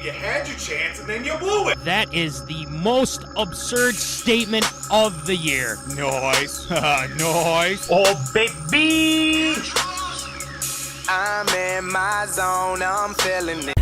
You had your chance and then you blew it. That is the most absurd statement of the year. Nice. Nice. Oh, baby. I'm in my zone, I'm feeling it.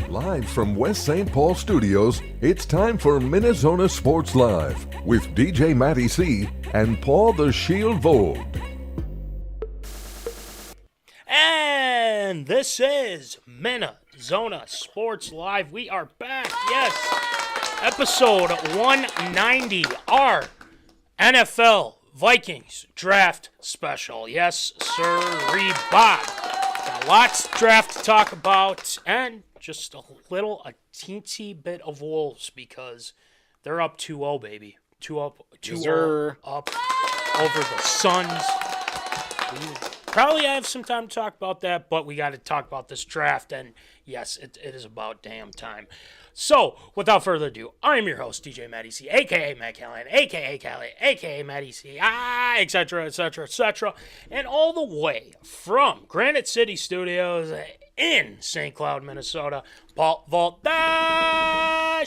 Live from West St. Paul Studios, it's time for MinneZona Sports Live with DJ Matty C and Paul the Shield Vogt. And this is MinneZona Sports Live. We are back, yes. Episode 190, our NFL Vikings Draft Special. Yes, sir, Bob. Got lots of draft to talk about, and just a teensy bit of Wolves because they're up 2-0, baby. 2-0 up over the Suns. Probably have some time to talk about that, but we got to talk about this draft, and yes, it is about damn time. So, without further ado, I'm your host, DJ Matty C, a.k.a. Matt Callahan, a.k.a. Callie, a.k.a. Matty C, etc., etc., etc., and all the way from Granite City Studios in St. Cloud, Minnesota, Paul Vault,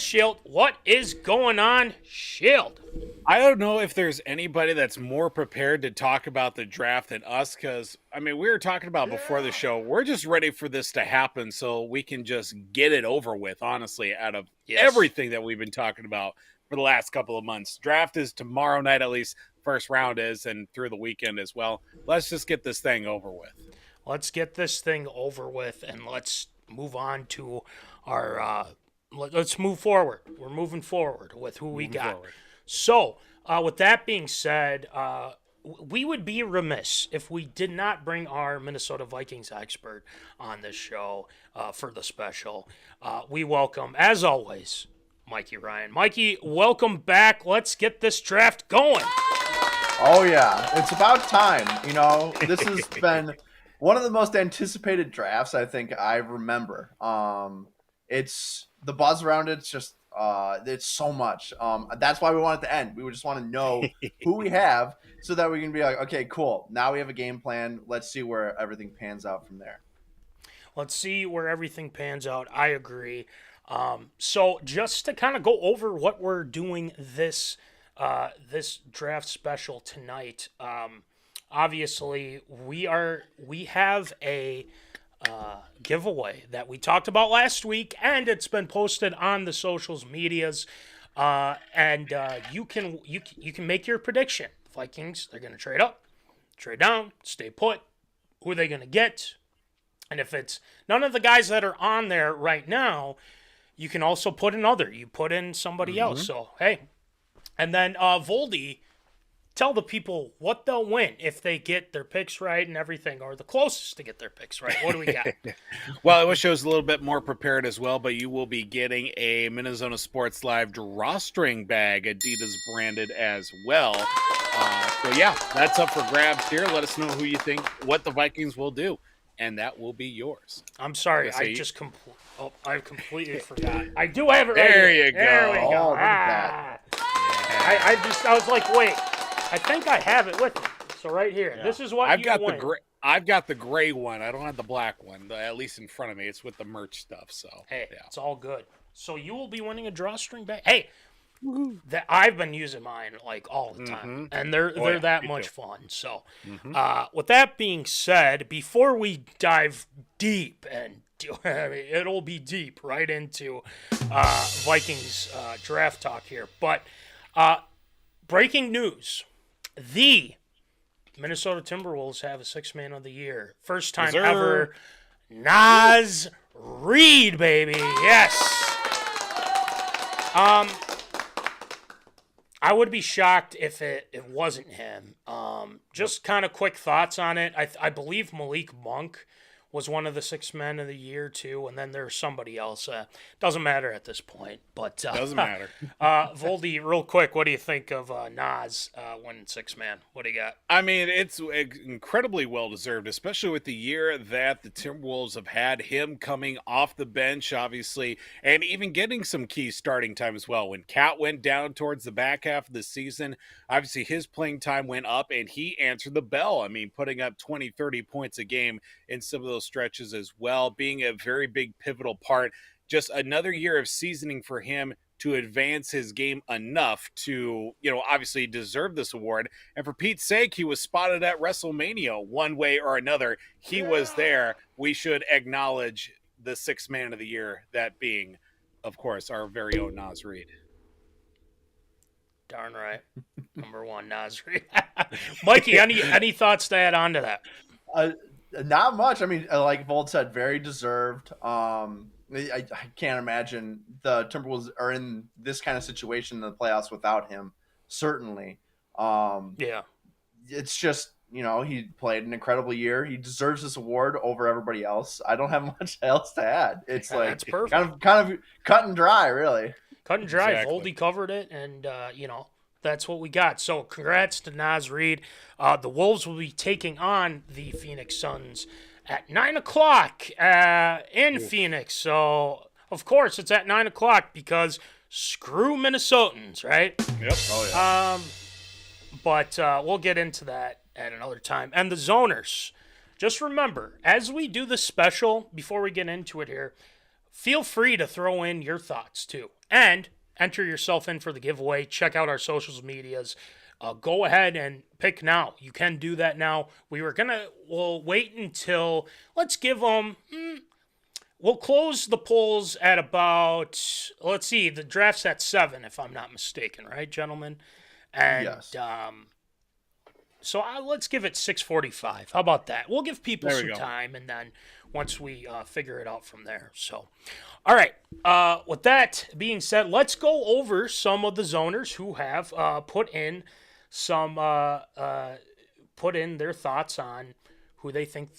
Shield. What is going on, Shield? I don't know if there's anybody that's more prepared to talk about the draft than us, because, I mean, we were talking about before the show, we're just ready for this to happen so we can just get it over with, honestly, out of everything that we've been talking about for the last couple of months. Draft is tomorrow night, at least first round is, and through the weekend as well. Let's just get this thing over with. Let's get this thing over with, and let's move on to our, let's move forward. We're moving forward with who we got. So, with that being said, we would be remiss if we did not bring our Minnesota Vikings expert on this show for the special. We welcome, as always, Mikey Ryne. Mikey, welcome back. Let's get this draft going. Oh, yeah. It's about time. You know, this has been one of the most anticipated drafts I think I remember. It's the buzz around it's just it's so much. That's why we want it to end. We just want to know who we have so that we can be like, okay, cool. Now we have a game plan. Let's see where everything pans out from there. Let's see where everything pans out. I agree. So just to kind of go over what we're doing this this draft special tonight. Obviously, we have a giveaway that we talked about last week, and it's been posted on the socials medias. And you can make your prediction. Vikings, they're going to trade up, trade down, stay put. Who are they going to get? And if it's none of the guys that are on there right now, you can also put another. You put in somebody else. So, hey. And then Voldy, tell the people what they'll win if they get their picks right and everything, or the closest to get their picks right. What do we got? Well, I wish I was a little bit more prepared as well, but you will be getting a MinneZona Sports Live drawstring bag, Adidas branded as well. So yeah, that's up for grabs here. Let us know who you think, what the Vikings will do, and that will be yours. I'm sorry, I completely forgot. I do have it right There here. you go. There we go. Oh, look at that. I was like, wait, I think I have it with me. So right here, Yeah. this is what I've you got win. I've got the gray one. I don't have the black one, at least in front of me. It's with the merch stuff. So Hey, yeah. it's all good. So you will be winning a drawstring bag. Hey, that I've been using mine like all the time, and they're yeah, that me much too. fun. So, with that being said, before we dive deep, and it'll be deep right into Vikings draft talk here, but breaking news: the Minnesota Timberwolves have a Sixth Man of the Year, first time Yes, sir. ever. Nazreid, baby, yes. I would be shocked if it wasn't him. Just kind of quick thoughts on it. I believe Malik Monk was one of the Sixth Men of the Year too, and then there's somebody else. Doesn't matter at this point, but Doesn't matter. Voldy, real quick, what do you think of Nas winning Sixth Man? What do you got? I mean, it's incredibly well-deserved, especially with the year that the Timberwolves have had, him coming off the bench, obviously, and even getting some key starting time as well. When Cat went down towards the back half of the season, obviously his playing time went up, and he answered the bell. I mean, putting up 20, 30 points a game in some of those stretches as well, being a very big pivotal part. Just another year of seasoning for him to advance his game enough to, obviously deserve this award. And for Pete's sake, he was spotted at WrestleMania one way or another. He was there. We should acknowledge the Sixth Man of the Year, that being, of course, our very own Nazreid. Darn right. Number one, Nazreid. Mikey, any thoughts to add on to that? Not much. I mean, like Volt said, very deserved. I can't imagine the Timberwolves are in this kind of situation in the playoffs without him. Certainly. Yeah. It's just, he played an incredible year. He deserves this award over everybody else. I don't have much else to add. It's Yeah, like that's perfect. kind of cut and dry, really. Cut and dry. Exactly. Voldy covered it, and, that's what we got. So congrats to Nazreid. The Wolves will be taking on the Phoenix Suns at 9 o'clock in Phoenix. So, of course, it's at 9 o'clock because screw Minnesotans, right? Yep. Oh, yeah. But we'll get into that at another time. And the Zoners, just remember, as we do the special, before we get into it here, feel free to throw in your thoughts too. And enter yourself in for the giveaway. Check out our social medias. Go ahead and pick now. You can do that now. We'll wait until, let's give them, we'll close the polls at about, let's see, the draft's at 7, if I'm not mistaken, right, gentlemen? And, Yes. So let's give it 6:45. How about that? We'll give people There we some go. time, and then once we figure it out from there. So, all right. With that being said, let's go over some of the zoners who have put in their thoughts on who they think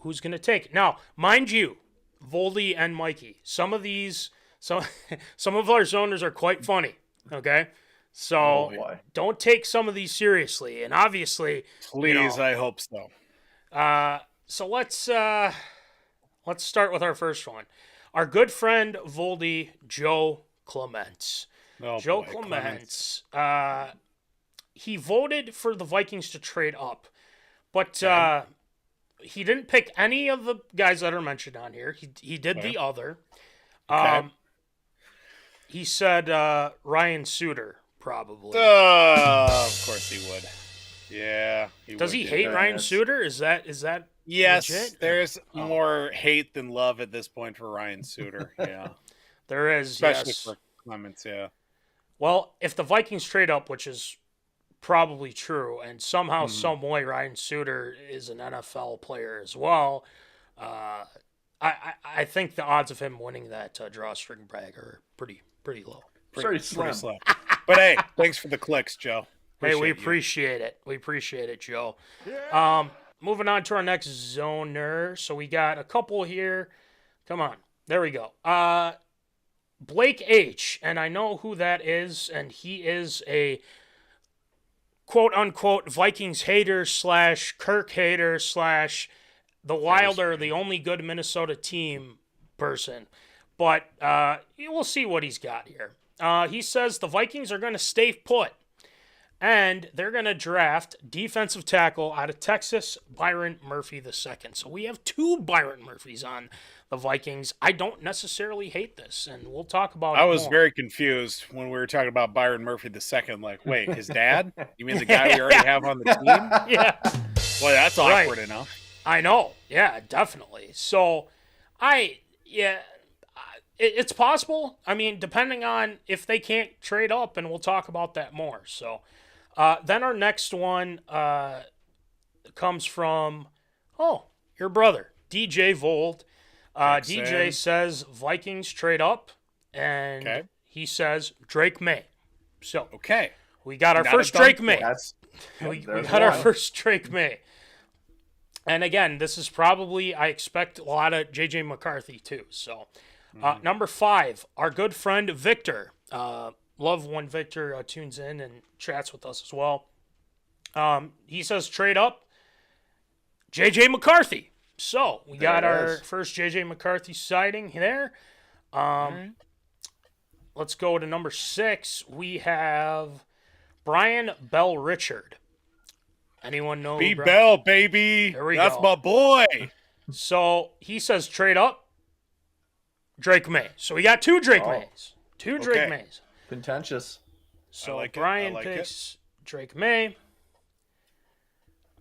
who's going to take. Now, mind you, Voldy and Mikey, some of our zoners are quite funny. Okay. So Oh, boy. don't take some of these seriously, and obviously, Please, I hope so. so let's start with our first one. Our good friend Voldy, Joe Clements. Oh, Joe boy, Clements. He voted for the Vikings to trade up, but he didn't pick any of the guys that are mentioned on here. He did the other. Okay. He said Ryan Suter. probably. Of course he would. Yeah. Does he hate Ryan Suter? Is that Yes, legit? there's more hate than love at this point for Ryan Suter. Yeah. There is, Especially yes. for Clements, yeah. Well, if the Vikings trade up, which is probably true, and somehow, some way, Ryan Suter is an NFL player as well, I think the odds of him winning that drawstring brag are pretty low. Pretty slim. slow. But hey, thanks for the clicks, Joe. We you. appreciate it. We appreciate it, Joe. Moving on to our next zoner. So we got a couple here. Come on. There we go. Blake H. And I know who that is. And he is a quote-unquote Vikings hater / Kirk hater / the Wild are the only good Minnesota team person. But we'll see what he's got here. He says the Vikings are going to stay put. And they're going to draft defensive tackle out of Texas, Byron Murphy II. So we have 2 Byron Murphys on the Vikings. I don't necessarily hate this, and we'll talk about it I was more. very confused when we were talking about Byron Murphy II. Like, wait, his dad? You mean the guy we already have on the team? Yeah. Well, that's awkward enough. I know. Yeah, definitely. So, it's possible. I mean, depending on if they can't trade up, and we'll talk about that more. So, then our next one comes from, your brother, DJ Vold. DJ says Vikings trade up, and he says drakemaye. So, we got our first drakemaye. We got our first drakemaye. And again, this is probably, I expect a lot of J.J. McCarthy too. So, number 5, our good friend Victor. Love when Victor tunes in and chats with us as well. He says trade up, J.J. McCarthy. So, we got our first J.J. McCarthy sighting there. Let's go to number 6. We have Brian Bell Richard. Anyone know? B Bell, baby. There we That's go. my boy. So he says trade up, drakemaye. So we got 2 drakemays. 2 drakemays. Contentious. So like it. Brian I like picks drakemaye.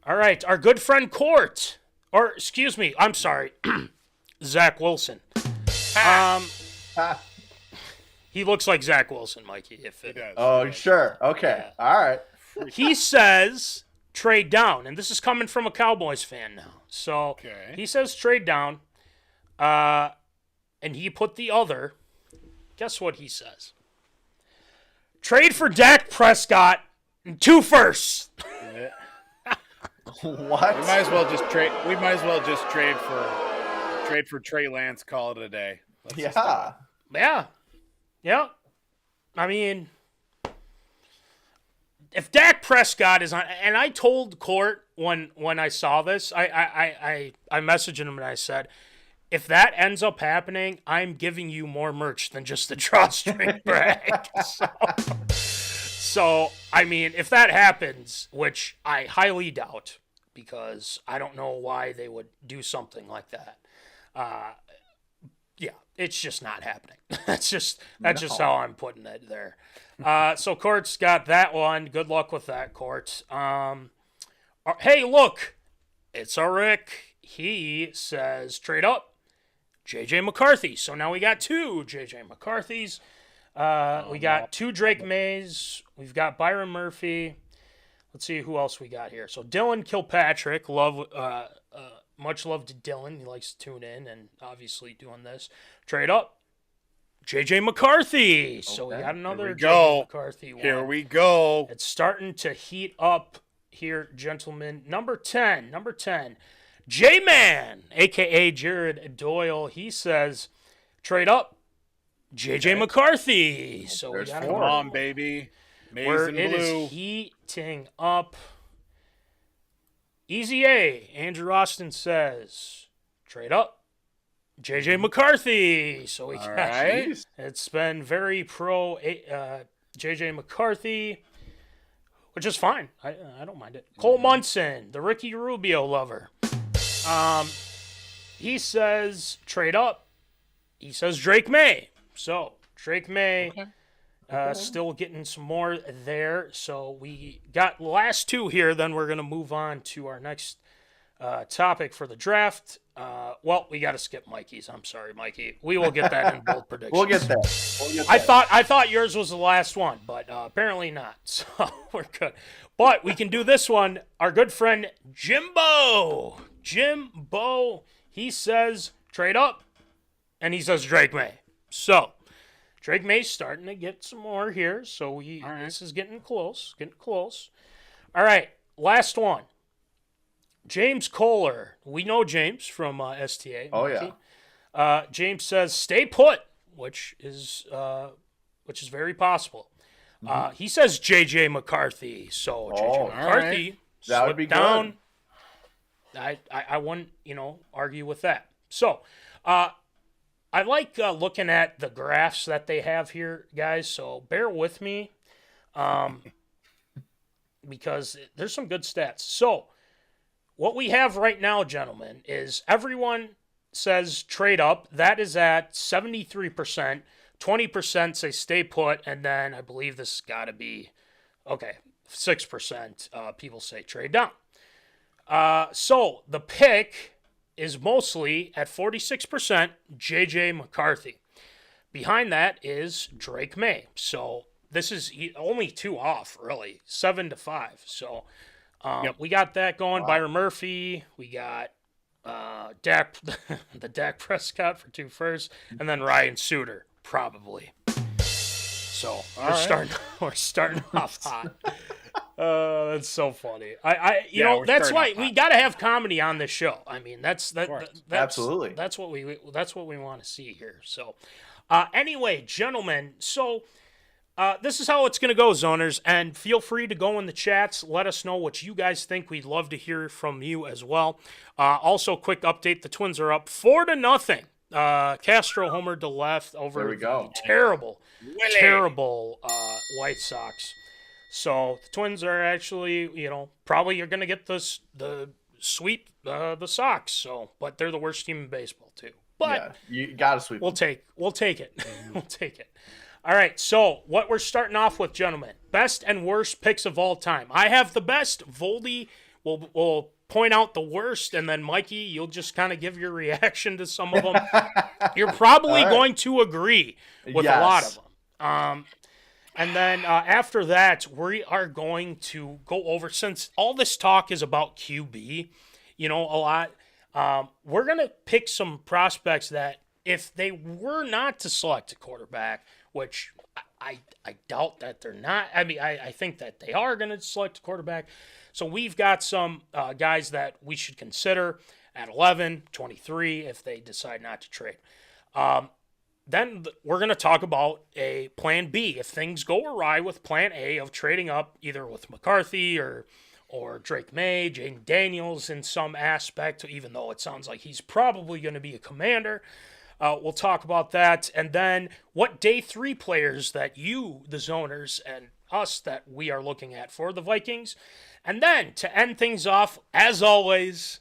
All right, our good friend Court. Or, excuse me, I'm sorry. Zach Wilson. He looks like Zach Wilson, Mikey. Sure. Okay. Yeah. All right. He says trade down, and this is coming from a Cowboys fan now. So he says trade down, and he put the other. Guess what he says? Trade for Dak Prescott and 2 firsts. What? We might as well just trade. We might as well just trade for Trey Lance. Call it a day. Yeah. I mean, if Dak Prescott is on, and I told Court when I saw this, I messaged him and I said, if that ends up happening, I'm giving you more merch than just the drawstring brag. So, I mean, if that happens, which I highly doubt, because I don't know why they would do something like that. It's just not happening. That's just how I'm putting it there. So Court's got that one. Good luck with that, Court. Hey, look, it's a Rick. He says trade up, J.J. McCarthy. So now we got 2 J.J. McCarthys. We got 2 Drakemays. We've got Byron Murphy. Let's see who else we got here. So Dylan Kilpatrick, much love to Dylan. He likes to tune in and obviously doing this. Trade up, J.J. McCarthy. So we got another J.J. McCarthy one. Here we go. It's starting to heat up here, gentlemen. Number 10. J-Man, a.k.a. Jared Doyle. He says trade up, J.J. McCarthy. So we got Come on, baby. Maize where and it blue. is heating up. Easy A. Andrew Austin says trade up, J.J. McCarthy. So we got it's been very pro J.J. McCarthy, which is fine. I don't mind it. Cole Munson, the Ricky Rubio lover. He says trade up. He says drakemaye. So drakemaye Still getting some more there. So we got last two here. Then we're going to move on to our next topic for the draft. Well, we got to skip Mikey's. I'm sorry, Mikey. We will get that in bold predictions. We'll get there. I thought yours was the last one, but apparently not. So we're good. But we can do this one. Our good friend Jimbo. He says trade up, and he says drakemaye. So drakemaye's starting to get some more here. So this is getting close. All right, last one. James Kohler. We know James from STA. Oh, Mikey. Yeah. James says stay put, which is very possible. He says jjmccarthy. So jjmccarthy, right. That would be down. Good. I wouldn't, argue with that. So, I like looking at the graphs that they have here, guys. So bear with me, because there's some good stats. So, what we have right now, gentlemen, is everyone says trade up. That is at 73%. 20% say stay put, and then I believe this has got to be 6%. People say trade down. So the pick is mostly at 46% jjmccarthy. Behind that is drakemaye. So this is only 2 off, really, 7-5. So we got that going. Wow. Byron Murphy. We got the Dak Prescott for 2 firsts, and then Ryan Suter probably. So we're starting off hot. That's so funny. That's why we got to have comedy on this show. I mean, that's absolutely that's what we want to see here. So, anyway, gentlemen, so this is how it's going to go, zoners, and feel free to go in the chats. Let us know what you guys think. We'd love to hear from you as well. Also, quick update: the Twins are up 4-0. Castro homered to left over the terrible White Sox. So the Twins are actually, probably you're going to get the sweep the Sox. So, but they're the worst team in baseball too. But you got to sweep. We'll take it. We'll take it. All right. So what we're starting off with, gentlemen, best and worst picks of all time. I have the best. Voldy will point out the worst, and then Mikey, you'll just kind of give your reaction to some of them. You're probably going to agree with a lot of them. And then after that, we are going to go over, since all this talk is about QB, a lot, we're going to pick some prospects that if they were not to select a quarterback, which I doubt that they're not. I mean, I think that they are going to select a quarterback. So we've got some guys that we should consider at 11, 23 if they decide not to trade. Then we're going to talk about a plan B. If things go awry with plan A of trading up either with McCarthy or drakemaye, Jaden Daniels in some aspect, even though it sounds like he's probably going to be a Commander. We'll talk about that. And then what day 3 players that you, the zoners, and us that we are looking at for the Vikings. And then to end things off, as always,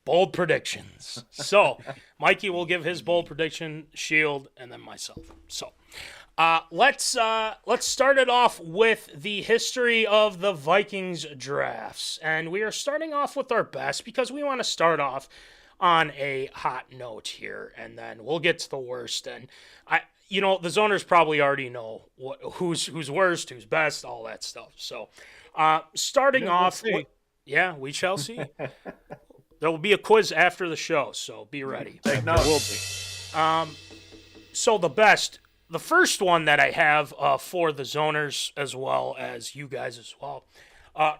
bold predictions. So Mikey will give his bold prediction, Shield, and then myself. So let's start it off with the history of the Vikings drafts. And we are starting off with our best because we want to start off on a hot note here, and then we'll get to the worst. And the zoners probably already know who's worst, who's best, all that stuff. So starting off, we shall see. There will be a quiz after the show, so be ready. Take notes. There will be. So the first one that I have for the zoners as well as you guys as well,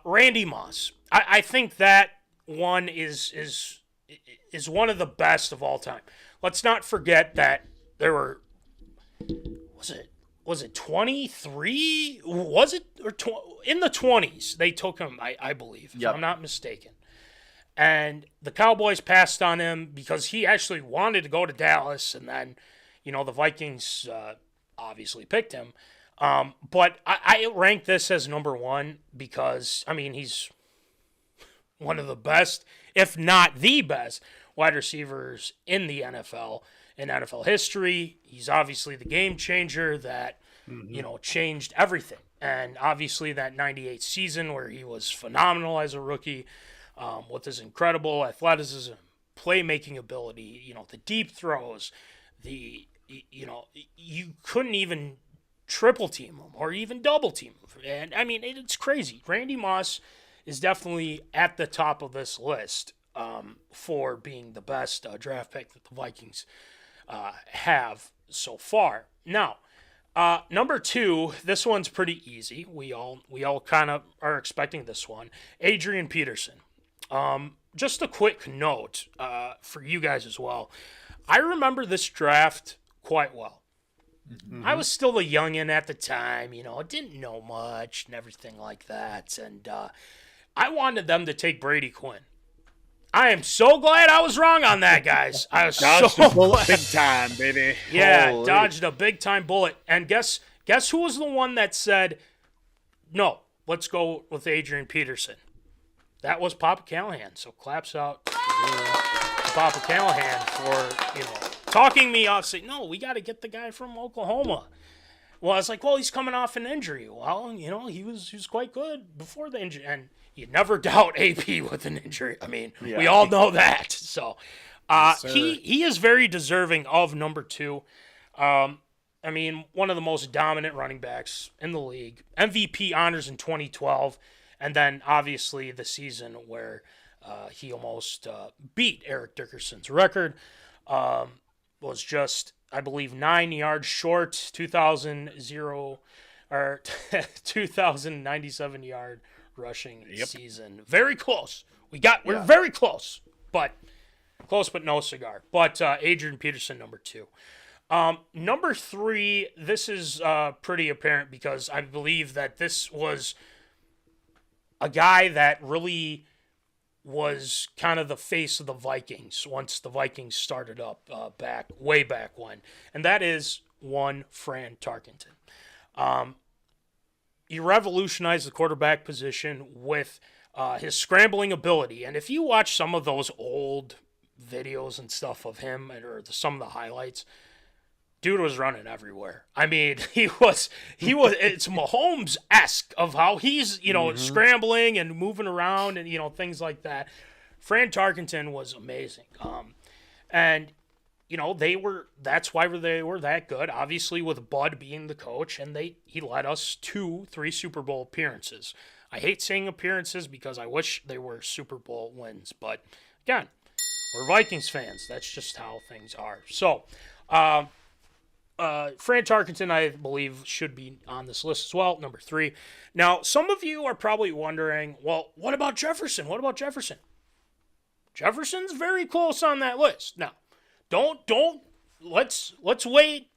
Randy Moss. I think that one is one of the best of all time. Let's not forget that there were, was it 23? Was it in the 20s? They took him, I believe, if I'm not mistaken. And the Cowboys passed on him because he actually wanted to go to Dallas, and then, the Vikings obviously picked him. But I rank this as number 1 because, he's one of the best, if not the best, wide receivers in the NFL, in NFL history. He's obviously the game changer that changed everything. And obviously that 98 season where he was phenomenal as a rookie, with his incredible athleticism, playmaking ability, the deep throws, you couldn't even triple team him or even double team him. And I mean, it's crazy. Randy Moss is definitely at the top of this list for being the best draft pick that the Vikings have so far. Now, number 2, this one's pretty easy. We all kind of are expecting this one. Adrian Peterson. Just a quick note for you guys as well. I remember this draft quite well. Mm-hmm. I was still a youngin' at the time, didn't know much and everything like that. And I wanted them to take Brady Quinn. I am so glad I was wrong on that, guys. I was dodged a bullet big time, baby. Yeah, Holy. Dodged a big time bullet. And guess who was the one that said, no, let's go with Adrian Peterson? That was Papa Callahan. So claps out to Papa Callahan for, talking me off, saying, no, we got to get the guy from Oklahoma. Well, I was like, well, he's coming off an injury. Well, he was quite good before the injury. And you never doubt AP with an injury. I mean, we all know that. So he is very deserving of number 2. I mean, one of the most dominant running backs in the league. MVP honors in 2012. And then, obviously, the season where he almost beat Eric Dickerson's record was just, I believe, 9 yards short, 2,097-yard rushing season. Very close. We're very close, but no cigar. But Adrian Peterson, number 2. Number 3, this is pretty apparent because I believe that this was a guy that really was kind of the face of the Vikings once the Vikings started up way back when. And that is one frantarkenton. He revolutionized the quarterback position with his scrambling ability. And if you watch some of those old videos and stuff of him or some of the highlights, dude was running everywhere. I mean, he was it's Mahomes-esque of how he's, scrambling and moving around and, things like that. Frantarkenton was amazing. And, that's why they were that good, obviously with Bud being the coach, and he led us to 3 Super Bowl appearances. I hate saying appearances because I wish they were Super Bowl wins, but again, we're Vikings fans. That's just how things are. So, Frantarkenton, I believe, should be on this list as well, number 3. Now, some of you are probably wondering, well, what about Jefferson? Jefferson's very close on that list. Now, let's wait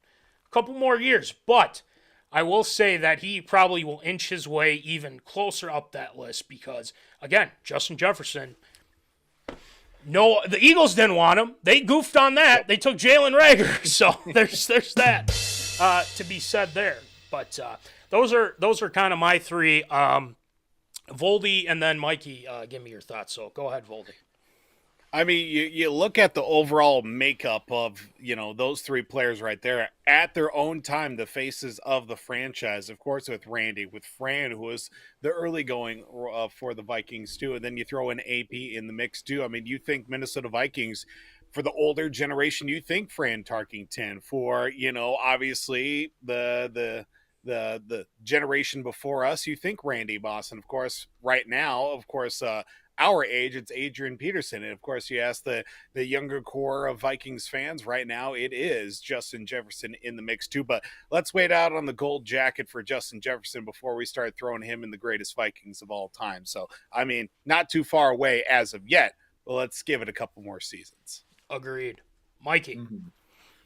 a couple more years, but I will say that he probably will inch his way even closer up that list because, again, Justin Jefferson. No, the Eagles didn't want him. They goofed on that. They took Jalen Reagor. So there's that to be said there. But those are kind of my 3. Voldy and then Mikey, give me your thoughts. So go ahead, Voldy. I mean, you look at the overall makeup of, those 3 players right there at their own time, the faces of the franchise, of course, with Randy, with Fran, who was the early going for the Vikings too. And then you throw in AP in the mix too. I mean, you think Minnesota Vikings for the older generation, you think Frantarkenton for, obviously the generation before us, you think Randy Moss. And of course, right now, our age, it's Adrian Peterson. And of course, you ask the younger core of Vikings fans right now, it is Justin Jefferson in the mix too. But let's wait out on the gold jacket for Justin Jefferson before we start throwing him in the greatest Vikings of all time. So, I mean, not too far away as of yet, but let's give it a couple more seasons. Agreed. Mikey. Mm-hmm.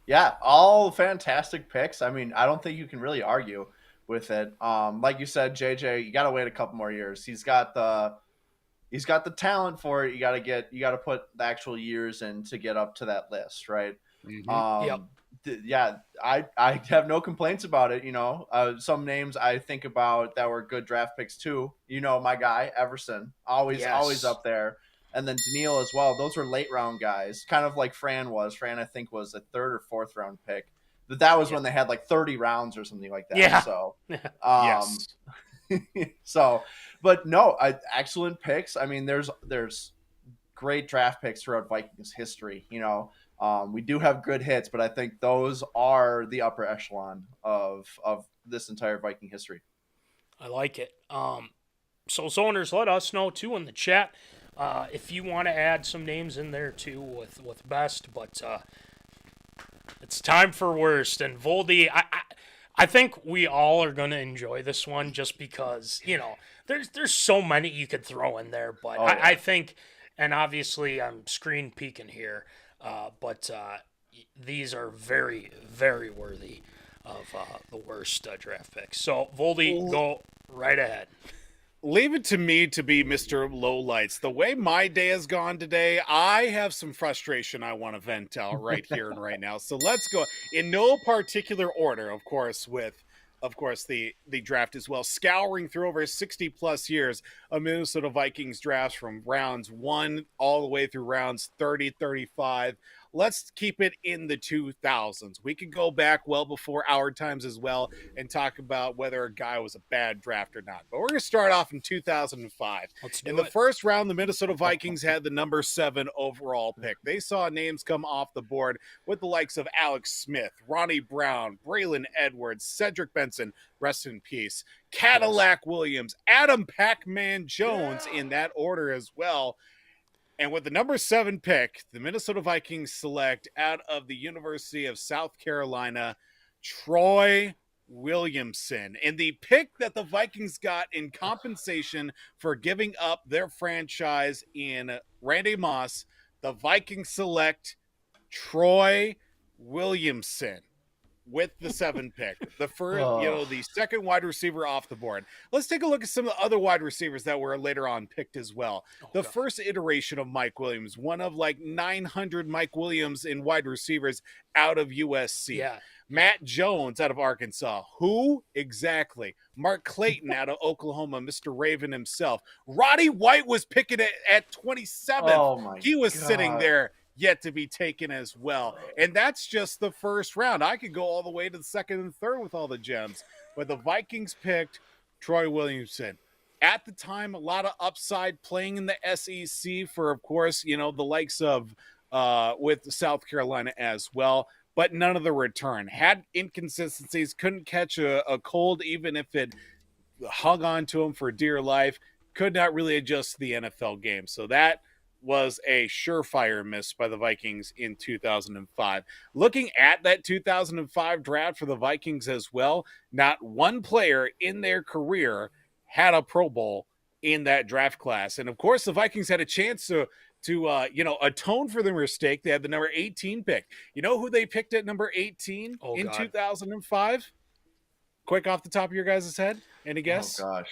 Yeah, all fantastic picks. I mean, I don't think you can really argue with it. Like you said, JJ, you got to wait a couple more years. He's got the talent for it. You got to put the actual years in to get up to that list, right? Mm-hmm. Yeah, I have no complaints about it. Some names I think about that were good draft picks too. My guy Everson, always up there, and then Daniil as well. Those were late round guys, kind of like Fran was. Fran, I think, was a 3rd or 4th round pick that was when they had like 30 rounds or something like that. Yeah. So, Yes. so, but no, excellent picks. I mean, there's great draft picks throughout Vikings history. You know, we do have good hits, but I think those are the upper echelon of this entire Viking history. I like it. So zoners, let us know too in the chat if you want to add some names in there too with best. But it's time for worst. And Voldy, I think we all are gonna enjoy this one just because there's so many you could throw in there. But I think, and obviously I'm screen peeking here, but these are very, very worthy of the worst draft picks. So Voldy, go right ahead. Leave it to me to be Mr. Lowlights. The way my day has gone today, I have some frustration I want to vent out right here and right now. So let's go in no particular order, of course, the draft as well. Scouring through over 60 plus years of Minnesota Vikings drafts from rounds 1 all the way through rounds 30, 35. Let's keep it in the 2000s. We could go back well before our times as well and talk about whether a guy was a bad draft or not. But we're going to start off in 2005. In the first round, the Minnesota Vikings had the number 7 overall pick. They saw names come off the board with the likes of Alex Smith, Ronnie Brown, Braylon Edwards, Cedric Benson, rest in peace, Cadillac Williams, Adam Pac-Man Jones in that order as well. And with the number 7 pick, the Minnesota Vikings select out of the University of South Carolina, Troy Williamson. And the pick that the Vikings got in compensation for giving up their franchise in Randy Moss, the Vikings select Troy Williamson with the 7 pick. The first, the second wide receiver off the board. Let's take a look at some of the other wide receivers that were later on picked as well. First iteration of Mike Williams, one of like 900 Mike Williams in wide receivers out of USC. Yeah. Matt Jones out of Arkansas. Who exactly? Mark Clayton out of Oklahoma, Mr. Raven himself. Roddy White was picking it at 27. Oh my He was God. sitting there yet to be taken as well. And that's just the first round. I could go all the way to the second and third with all the gems. But the Vikings picked Troy Williamson. At the time, a lot of upside playing in the SEC for, of course, the likes of with South Carolina as well. But none of the return. Had inconsistencies, couldn't catch a cold even if it hung on to him for dear life. Could not really adjust to the NFL game. So that was a surefire miss by the Vikings in 2005. Looking at that 2005 draft for the Vikings as well, not one player in their career had a Pro Bowl in that draft class. And of course, the Vikings had a chance to atone for their mistake. They had the number 18 pick. You know who they picked at number 18 in 2005? Quick off the top of your guys' head. Any guess? Oh, gosh.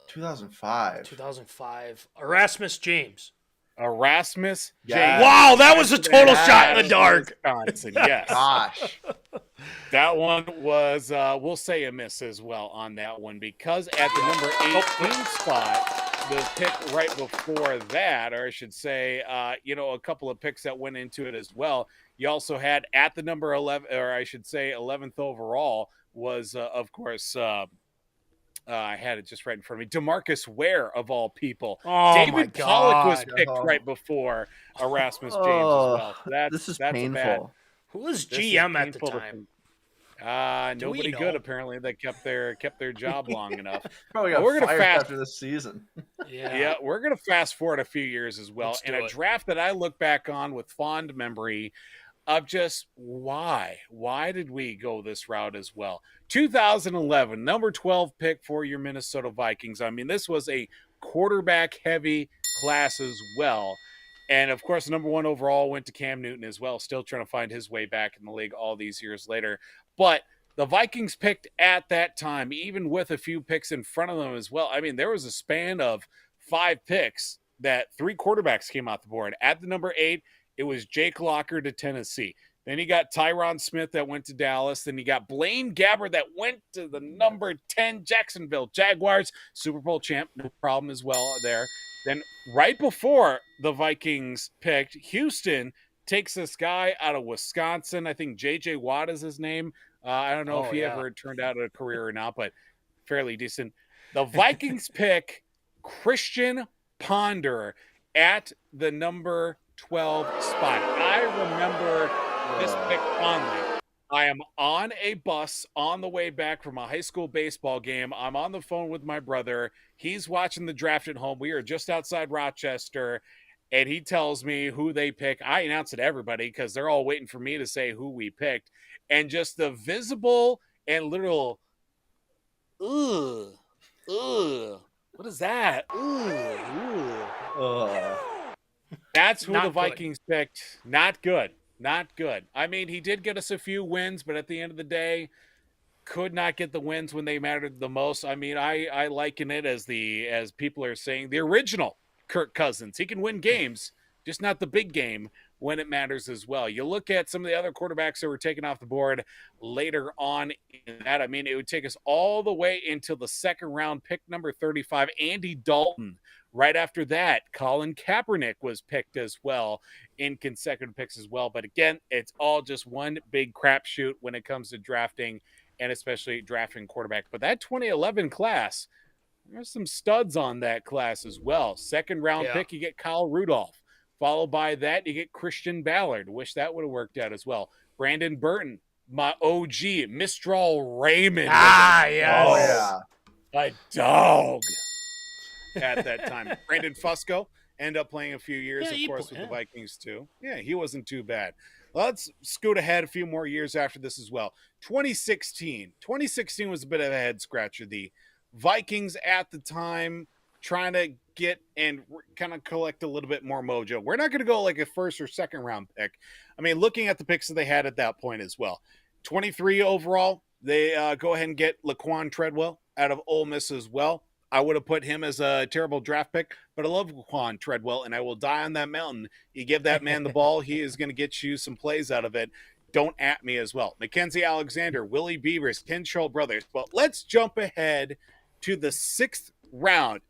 2005. 2005. Erasmus James. Erasmus Yes. James. Wow, that was a total Yes. shot in the dark. Wisconsin, yes. Gosh. That one was, we'll say a miss as well on that one because at the number 18 spot, the pick right before that, or I should say, a couple of picks that went into it as well. You also had at the number 11, or I should say 11th overall was, of course, I had it just right in front of me. DeMarcus Ware, of all people. Oh, David Pollock was God. picked right before Erasmus James as well. So This is that's painful. bad. Who was This is GM at the painful to time? think. Nobody know? good apparently that kept their job long enough. Probably got We're gonna fired fast- after this season. Yeah, we're gonna fast forward a few years as well, Let's and do a it. draft that I look back on with fond memory of just why did we go this route as well? 2011, number 12 pick for your Minnesota Vikings. I mean, this was a quarterback heavy class as well. And of course, number 1 overall went to Cam Newton as well, still trying to find his way back in the league all these years later. But the Vikings picked at that time, even with a few picks in front of them as well. I mean, there was a span of 5 picks that 3 quarterbacks came out the board. At the number 8, it was Jake Locker to Tennessee. Then you got Tyron Smith that went to Dallas. Then you got Blaine Gabbert that went to the number 10 Jacksonville Jaguars, Super Bowl champ, no problem as well there. Then right before the Vikings picked, Houston takes this guy out of Wisconsin. I think J.J. Watt is his name. I don't know if he ever turned out a career or not, but fairly decent. The Vikings pick christianponder at the number 12 spot. I remember this pick fondly. I am on a bus on the way back from a high school baseball game. I'm on the phone with my brother. He's watching the draft at home. We are just outside Rochester, and he tells me who they pick. I announce it to everybody because they're all waiting for me to say who we picked. And just the visible and literal, ugh, what is that? That's who the Vikings picked. Not good. Not good. I mean, he did get us a few wins, but at the end of the day, could not get the wins when they mattered the most. I mean, I liken it as people are saying, the original Kirk Cousins. He can win games, just not the big game when it matters as well. You look at some of the other quarterbacks that were taken off the board later on in that. I mean, it would take us all the way until the second round, pick number 35, Andy Dalton. Right after that, Colin Kaepernick was picked as well in consecutive picks as well. But again, it's all just one big crapshoot when it comes to drafting and especially drafting quarterback. But that 2011 class, there's some studs on that class as well. Second round pick, you get Kyle Rudolph. Followed by that, you get Christian Ballard. Wish that would have worked out as well. Brandon Burton, my OG, Mistral Raymond. Yes. Oh, yeah. A dog at that time. Brandon Fusco ended up playing a few years, of course, with the Vikings too. Yeah, he wasn't too bad. Let's scoot ahead a few more years after this as well. 2016. 2016 was a bit of a head scratcher. The Vikings at the time trying to get and kind of collect a little bit more mojo. We're not going to go like a first or second round pick. I mean, looking at the picks that they had at that point as well. 23 overall, they go ahead and get Laquan Treadwell out of Ole Miss as well. I would have put him as a terrible draft pick, but I love Laquan Treadwell, and I will die on that mountain. You give that man the ball, he is going to get you some plays out of it. Don't at me as well. Mackenzie Alexander, Willie Beavers, Kentrell Brothers. But let's jump ahead to the 6th round.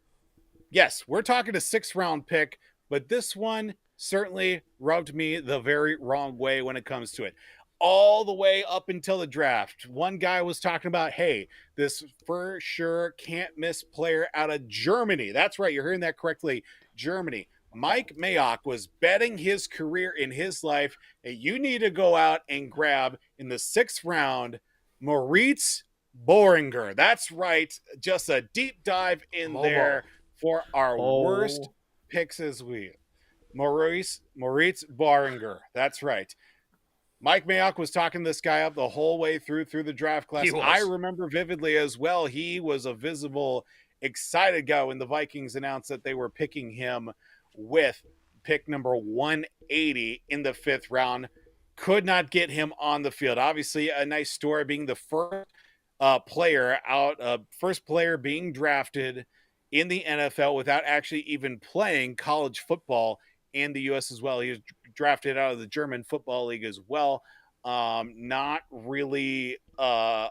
Yes, we're talking a 6th round pick, but this one certainly rubbed me the very wrong way when it comes to it. All the way up until the draft, one guy was talking about, hey, this for sure can't miss player out of Germany. That's right, you're hearing that correctly, Germany. Mike Mayock was betting his career in his life that you need to go out and grab in the 6th round, Moritz Boringer. That's right, just a deep dive in there for our worst picks as we. Moritz Boringer. That's right. Mike Mayock was talking this guy up the whole way through the draft class. I remember vividly as well. He was a visible, excited guy when the Vikings announced that they were picking him with pick number 180 in the 5th round. Could not get him on the field. Obviously, a nice story being the first player being drafted in the NFL without actually even playing college football in the U.S. as well. He was drafted out of the German Football League as well. Not really a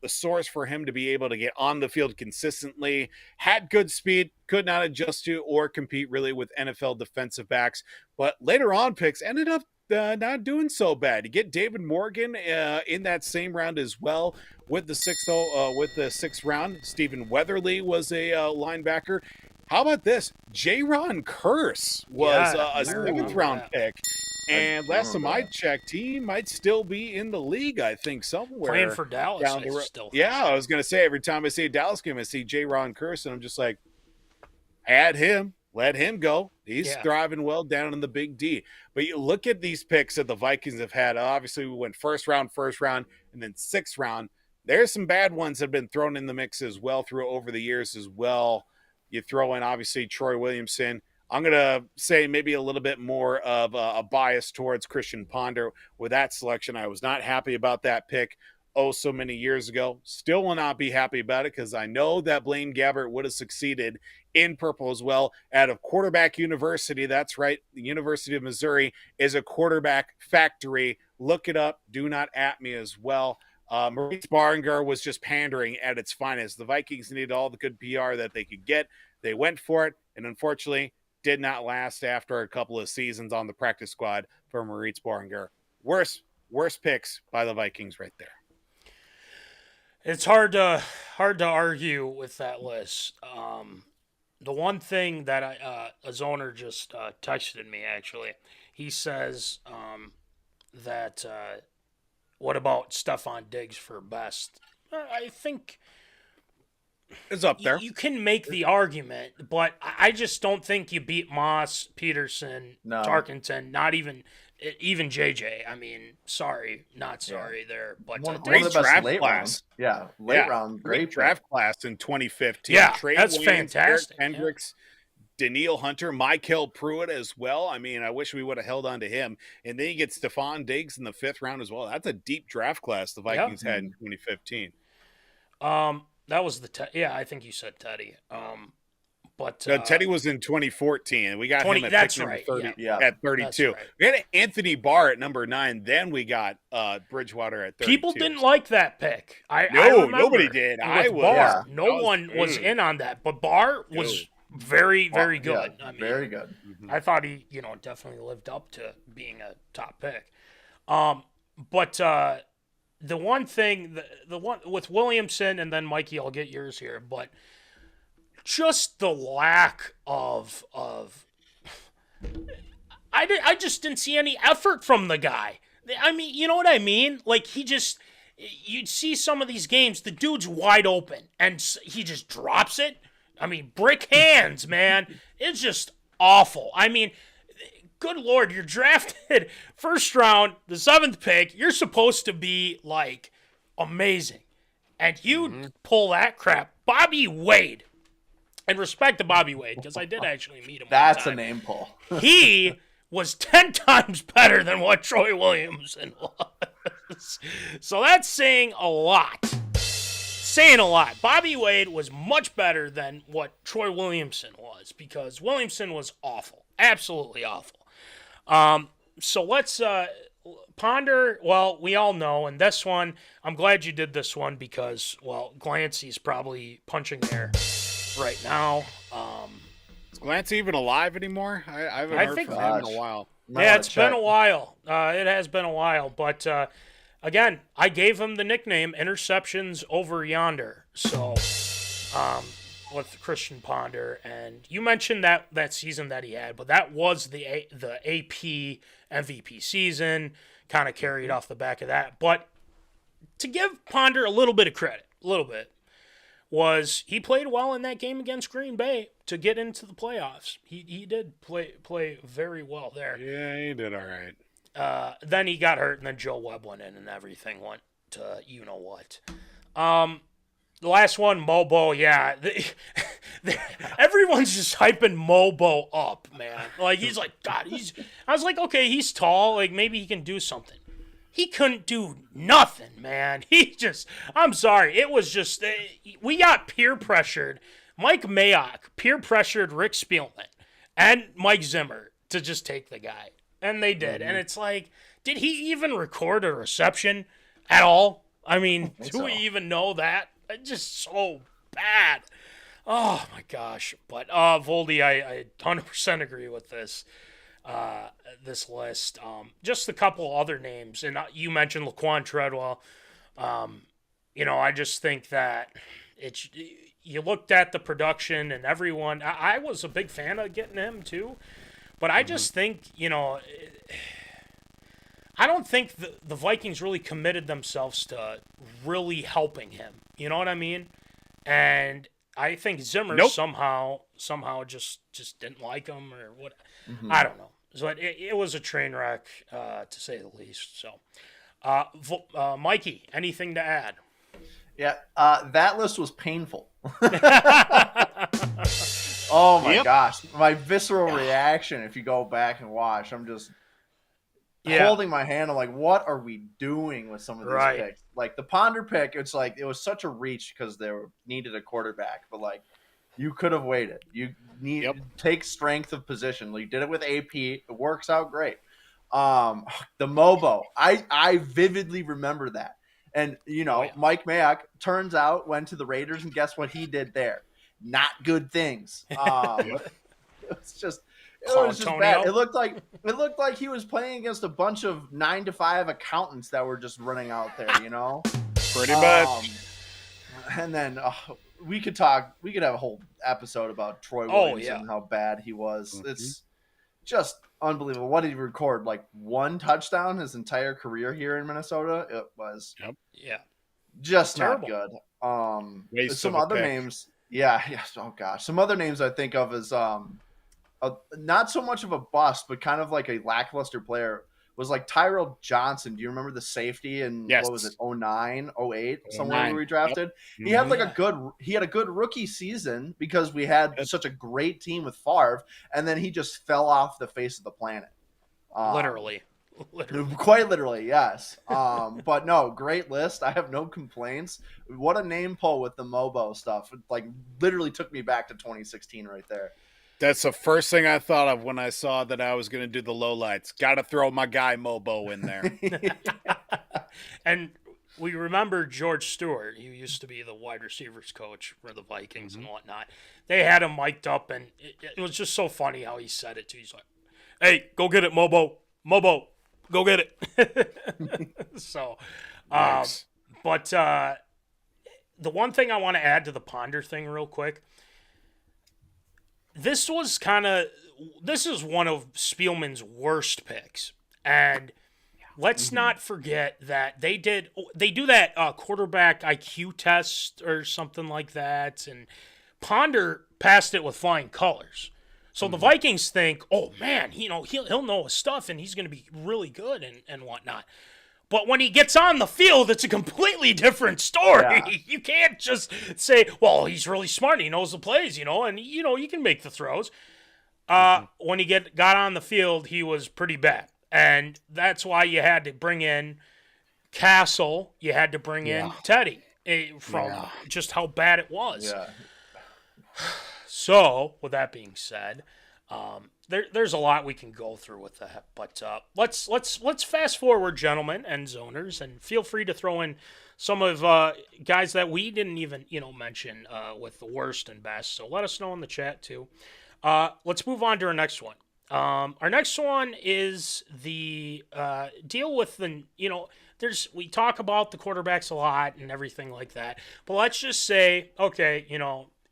source for him to be able to get on the field consistently. Had good speed, could not adjust to or compete really with NFL defensive backs. But later on picks ended up not doing so bad. You get David Morgan in that same round as well with the 6th round. Stephen Weatherly was a linebacker. How about this? Jaron Curse was a 7th round pick. And last time I checked, he might still be in the league, I think, somewhere. Playing for Dallas, still. Yeah, I was going to say, every time I see a Dallas game, I see Jaron Curse, and I'm just like, add him, let him go. He's thriving well down in the Big D. But you look at these picks that the Vikings have had. Obviously, we went first round, and then 6th round. There's some bad ones that have been thrown in the mix as well over the years as well. You throw in, obviously, Troy Williamson. I'm going to say maybe a little bit more of a bias towards christianponder with that selection. I was not happy about that pick so many years ago. Still will not be happy about it because I know that Blaine Gabbert would have succeeded in purple as well out of Quarterback University. That's right. The University of Missouri is a quarterback factory. Look it up. Do not at me as well. Moritz Boringer was just pandering at its finest. The Vikings needed all the good PR that they could get. They went for it, and unfortunately did not last after a couple of seasons on the practice squad or Moritz Boringer. Worst picks by the Vikings right there. It's hard to argue with that list. The one thing that a zoner just texted me, actually, he says that what about Stephon Diggs for best? I think It's up there. you can make the argument, but I just don't think you beat Moss, Peterson, No. Tarkenton, not even JJ. I mean, sorry, not sorry there, but One of great the best draft late class. rounds. Yeah, late round, great draft class in 2015. Yeah, Trey that's Williams, fantastic, Eric Hendricks, Daniil Hunter, Michael Pruitt as well. I mean, I wish we would have held on to him. And then you get Stephon Diggs in the 5th round as well. That's a deep draft class the Vikings had in 2015. That was I think you said Teddy. But No, Teddy was in 2014. We got 20 him at that's pick number right, 30 yeah. at 32. That's right. We had Anthony Barr at number 9. Then we got Bridgewater at 32. people didn't like that pick. I No, remember nobody did. with I was. Barr. Yeah. No one was in on that, but Barr was very, very good. Yeah, I mean, very good. I thought he, definitely lived up to being a top pick. But the one thing, the one with Williamson, and then Mikey, I'll get yours here, but just the lack of I just didn't see any effort from the guy. I mean, you know what I mean? Like, you'd see some of these games, the dude's wide open, and he just drops it. I mean, brick hands, man. It's just awful. I mean, good Lord, you're drafted first round, the 7th pick. You're supposed to be, like, amazing. And you pull that crap. Bobby Wade. And respect to Bobby Wade, because I did actually meet him. That's one a time. name pull. He was 10 times better than what Troy Williamson was. So that's saying a lot. Bobby Wade was much better than what Troy Williamson was, because Williamson was awful. Absolutely awful. So let's ponder. Well, we all know, and this one, I'm glad you did this one because, well, Glancy's probably punching there right now. Is Glance even alive anymore? I haven't heard from him in a while. Yeah, it's been a while. It has been a while. But, again, I gave him the nickname Interceptions Over Yonder. So, with christianponder. And you mentioned that season that he had, but that was the AP MVP season. Kind of carried off the back of that. But to give Ponder a little bit of credit, was he played well in that game against Green Bay to get into the playoffs. He did play very well there. Yeah, he did all right. Then he got hurt, and then Joe Webb went in, and everything went to you-know-what. The last one, Mobo, yeah. Everyone's just hyping Mobo up, man. Like, he's like, God, I was like, okay, he's tall. Like, maybe he can do something. He couldn't do nothing, man. I'm sorry. It was just, we got peer pressured. Mike Mayock peer pressured Rick Spielman and Mike Zimmer to just take the guy. And they did. And it's like, did he even record a reception at all? I mean, do we even know that? It's just so bad. Oh, my gosh. But, Voldy, I 100% agree with this. This list. Just a couple other names, and you mentioned Laquan Treadwell. I just think that you looked at the production and everyone. I was a big fan of getting him too, but I just think I don't think the Vikings really committed themselves to really helping him. You know what I mean? And I think Zimmer somehow just didn't like him or what. I don't know. So it was a train wreck, to say the least. So, Mikey, anything to add? Yeah, that list was painful. Oh my gosh, my visceral reaction. If you go back and watch, I'm just holding my hand. I'm like, what are we doing with some of these picks? Like the Ponder pick, it's like it was such a reach because they needed a quarterback, but like you could have waited. You need to take strength of position. You did it with AP. It works out great. The Mobo, I vividly remember that. And, Mike Mayock, turns out, went to the Raiders, and guess what he did there? Not good things. It's just was just bad. Antonio. It looked like he was playing against a bunch of 9-to-5 accountants that were just running out there, you know. Pretty much. And then we could have a whole episode about Troy Williamson and how bad he was. Mm-hmm. It's just unbelievable. What did he record? Like 1 touchdown his entire career here in Minnesota? It was just terrible. not good. Waste Some of a other pick. names. Yeah. Oh gosh. Some other names I think of as not so much of a bust, but kind of like a lackluster player was like Tyrell Johnson. Do you remember the safety in Yes. what was it, 09, 08, somewhere 09. where we drafted? Yep. He had like he had a good rookie season because we had such a great team with Favre, and then he just fell off the face of the planet. Literally. Quite literally, yes. But no, great list. I have no complaints. What a name pull with the Mobo stuff. It, like, literally took me back to 2016 right there. That's the first thing I thought of when I saw that I was going to do the lowlights. Got to throw my guy Mobo in there. And we remember George Stewart. He used to be the wide receivers coach for the Vikings and whatnot. They had him mic'd up, and it was just so funny how he said it, too. He's like, hey, go get it, Mobo. Mobo, go get it. So, Nice. but the one thing I want to add to the Ponder thing real quick, this is one of Spielman's worst picks. And let's not forget that they do that quarterback IQ test or something like that, and Ponder passed it with flying colors. So the Vikings think, oh man, he'll know his stuff and he's going to be really good and whatnot. But when he gets on the field, it's a completely different story. Yeah. You can't just say, well, he's really smart. He knows the plays, and he can make the throws. When he got on the field, he was pretty bad. And that's why you had to bring in Castle. You had to bring in Teddy from just how bad it was. Yeah. So, with that being said, there's a lot we can go through with that. But let's fast forward, gentlemen and zoners, and feel free to throw in some of guys that we didn't even mention with the worst and best. So let us know in the chat too. Let's move on to our next one. Our next one is the deal with the we talk about the quarterbacks a lot and everything like that. But let's just say, okay,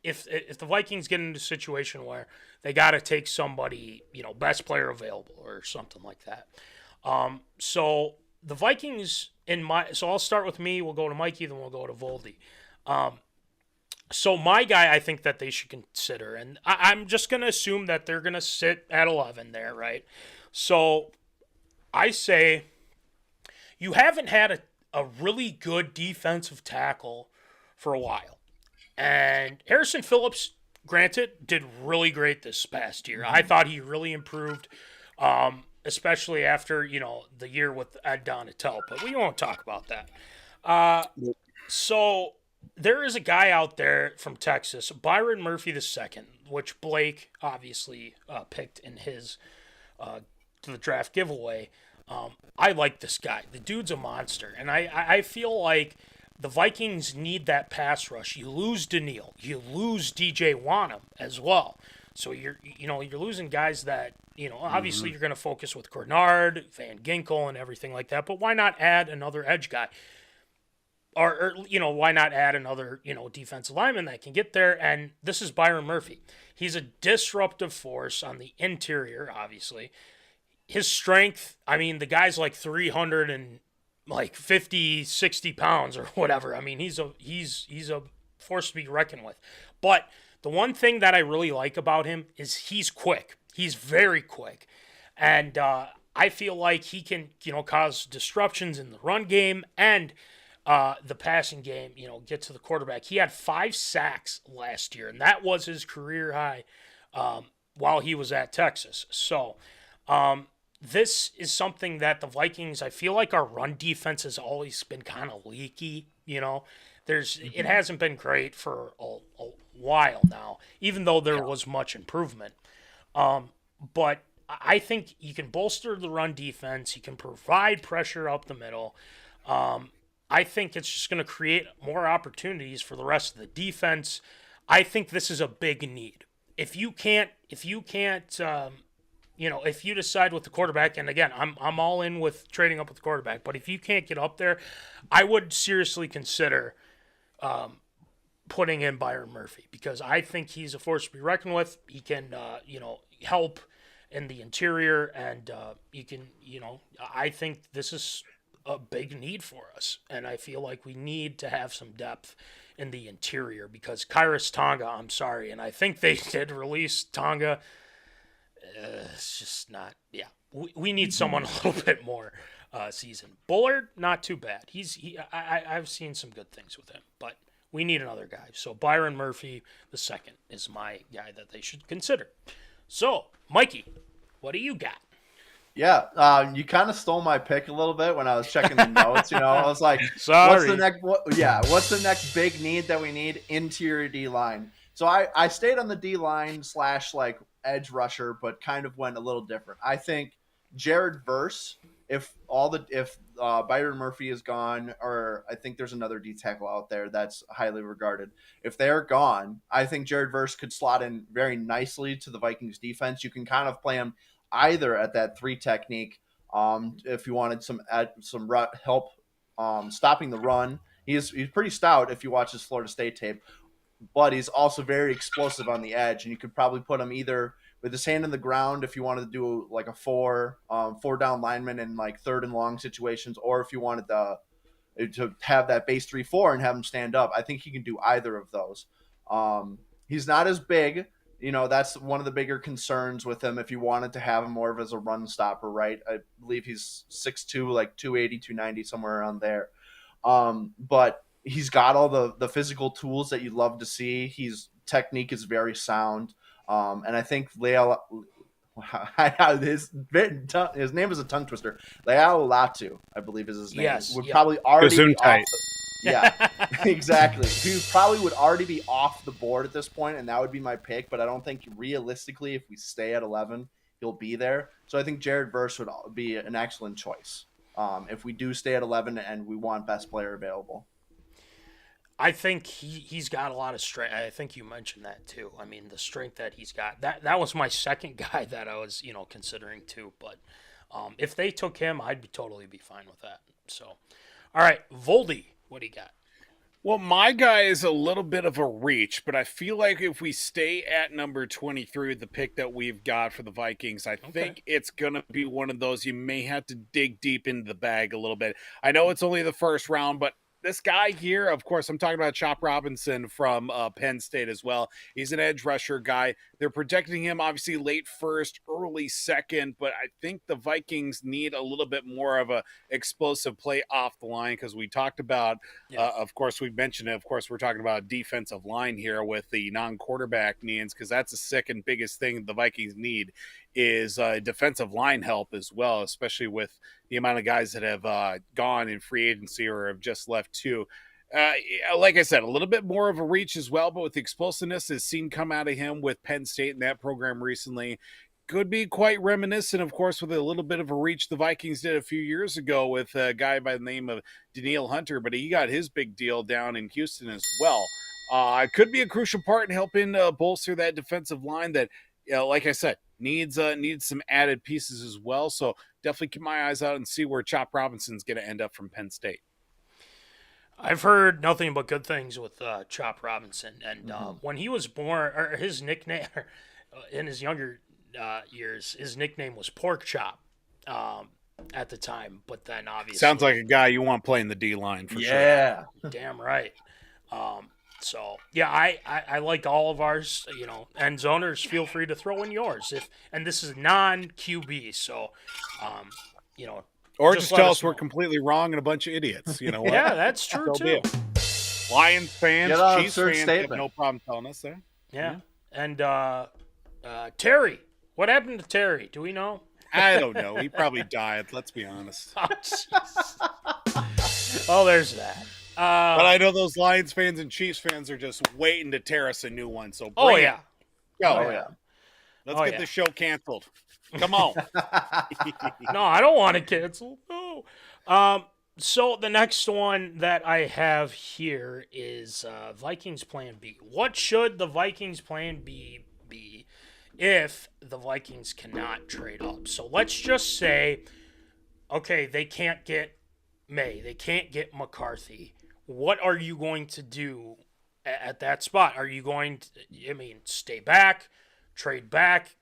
if the Vikings get into a situation where they got to take somebody, best player available or something like that. So the Vikings so I'll start with me. We'll go to Mikey, then we'll go to Voldy. So my guy, I think that they should consider, and I'm just going to assume that they're going to sit at 11 there, right? So I say you haven't had a really good defensive tackle for a while. And Harrison Phillips, granted, did really great this past year. I thought he really improved, especially after, the year with Ed Donatel. But we won't talk about that. So there is a guy out there from Texas, Byron Murphy II, which Blake obviously picked in his to the draft giveaway. I like this guy. The dude's a monster. And I feel like the Vikings need that pass rush. You lose Daniil. You lose DJ Wanham as well. So you're losing guys that, obviously you're going to focus with Grenard, Van Ginkel, and everything like that. But why not add another edge guy? Or why not add another, defensive lineman that can get there? And this is Byron Murphy. He's a disruptive force on the interior, obviously. His strength, the guy's like 300 and like 50, 60 pounds or whatever. He's a force to be reckoned with. But the one thing that I really like about him is he's quick. He's very quick. And I feel like he can, cause disruptions in the run game and the passing game, get to the quarterback. He had 5 sacks last year, and that was his career high while he was at Texas. So this is something that the Vikings, I feel like our run defense has always been kind of leaky, It hasn't been great for a while now, even though there was much improvement. But I think you can bolster the run defense. You can provide pressure up the middle. I think it's just going to create more opportunities for the rest of the defense. I think this is a big need. If you can't if you decide with the quarterback, and again, I'm all in with trading up with the quarterback, but if you can't get up there, I would seriously consider putting in Byron Murphy, because I think he's a force to be reckoned with. He can, help in the interior, and I think this is a big need for us, and I feel like we need to have some depth in the interior, because Kairos Tonga, I'm sorry, and I think they did release Tonga. It's just not. Yeah, we need someone a little bit more seasoned. Bullard, not too bad. I've seen some good things with him, but we need another guy. So Byron Murphy the second is my guy that they should consider. So Mikey, what do you got? Yeah, you kind of stole my pick a little bit when I was checking the notes. I was like, sorry. What's the next big need that we need? Interior D line. So I stayed on the D line / like edge rusher, but kind of went a little different. I think Jaredverse, if Byron Murphy is gone, or I think there's another D tackle out there that's highly regarded. If they're gone, I think Jaredverse could slot in very nicely to the Vikings defense. You can kind of play him either at that 3 technique, if you wanted some help stopping the run. He's pretty stout if you watch his Florida State tape, but he's also very explosive on the edge, and you could probably put him either with his hand in the ground if you wanted to do like a 4 down lineman in like 3rd and long situations, or if you wanted to have that base 3-4 and have him stand up. I think he can do either of those. He's not as big. That's one of the bigger concerns with him if you wanted to have him more of as a run stopper, right? I believe he's 6'2", like 280, 290, somewhere around there. But he's got all the physical tools that you'd love to see. His technique is very sound. And I think his name is a tongue twister. Leao, I believe is his name. Yes, would probably already be Gesundheit. Yeah, exactly. He probably would already be off the board at this point, and that would be my pick. But I don't think realistically, if we stay at 11, he'll be there. So I think Jaredverse would be an excellent choice if we do stay at 11 and we want best player available. I think he's got a lot of strength. I think you mentioned that too. I mean, the strength that he's got. That was my second guy that I was considering too. But if they took him, I'd totally be fine with that. So, all right, Voldy. What do you got? Well, my guy is a little bit of a reach, but I feel like if we stay at number 23, the pick that we've got for the Vikings, I think it's going to be one of those you may have to dig deep into the bag a little bit. I know it's only the first round, but this guy here, of course, I'm talking about choprobinson from Penn State as well. He's an edge rusher guy. They're projecting him obviously late first, early second, but I think the Vikings need a little bit more of a explosive play off the line, because we talked about, of course, we mentioned it. Of course, we're talking about defensive line here with the non-quarterback needs, because that's the second biggest thing the Vikings need is defensive line help as well, especially with the amount of guys that have gone in free agency or have just left too. Like I said, a little bit more of a reach as well, but with the explosiveness is seen come out of him with Penn State in that program recently. Could be quite reminiscent, of course, with a little bit of a reach the Vikings did a few years ago with a guy by the name of Danielle Hunter, but he got his big deal down in Houston as well. It could be a crucial part in helping bolster that defensive line that, like I said, needs some added pieces as well. So definitely keep my eyes out and see where choprobinson's going to end up from Penn State. I've heard nothing but good things with Chop Robinson, and when he was born, or his nickname in his younger years, his nickname was Pork Chop at the time. But then obviously sounds like a guy you want playing the D line for sure. Yeah, damn right. So yeah, I like all of ours, and zoners, feel free to throw in yours and this is non QB, so or just tell us we're completely wrong and a bunch of idiots. You know what? Yeah, that's true too. Lions fans, Chiefs fans have no problem telling us there. Yeah. And Terry, what happened to Terry? Do we know? I don't know. He probably died. Let's be honest. Oh, there's that. But I know those Lions fans and Chiefs fans are just waiting to tear us a new one. So oh yeah, let's get the show canceled. Come on. No, I don't want to cancel. No. So the next one that I have here is Vikings Plan B. What should the Vikings Plan B be if the Vikings cannot trade up. So let's just say, okay, they can't get May, they can't get McCarthy. What are you going to do at that spot? Are you going to, stay back, trade back,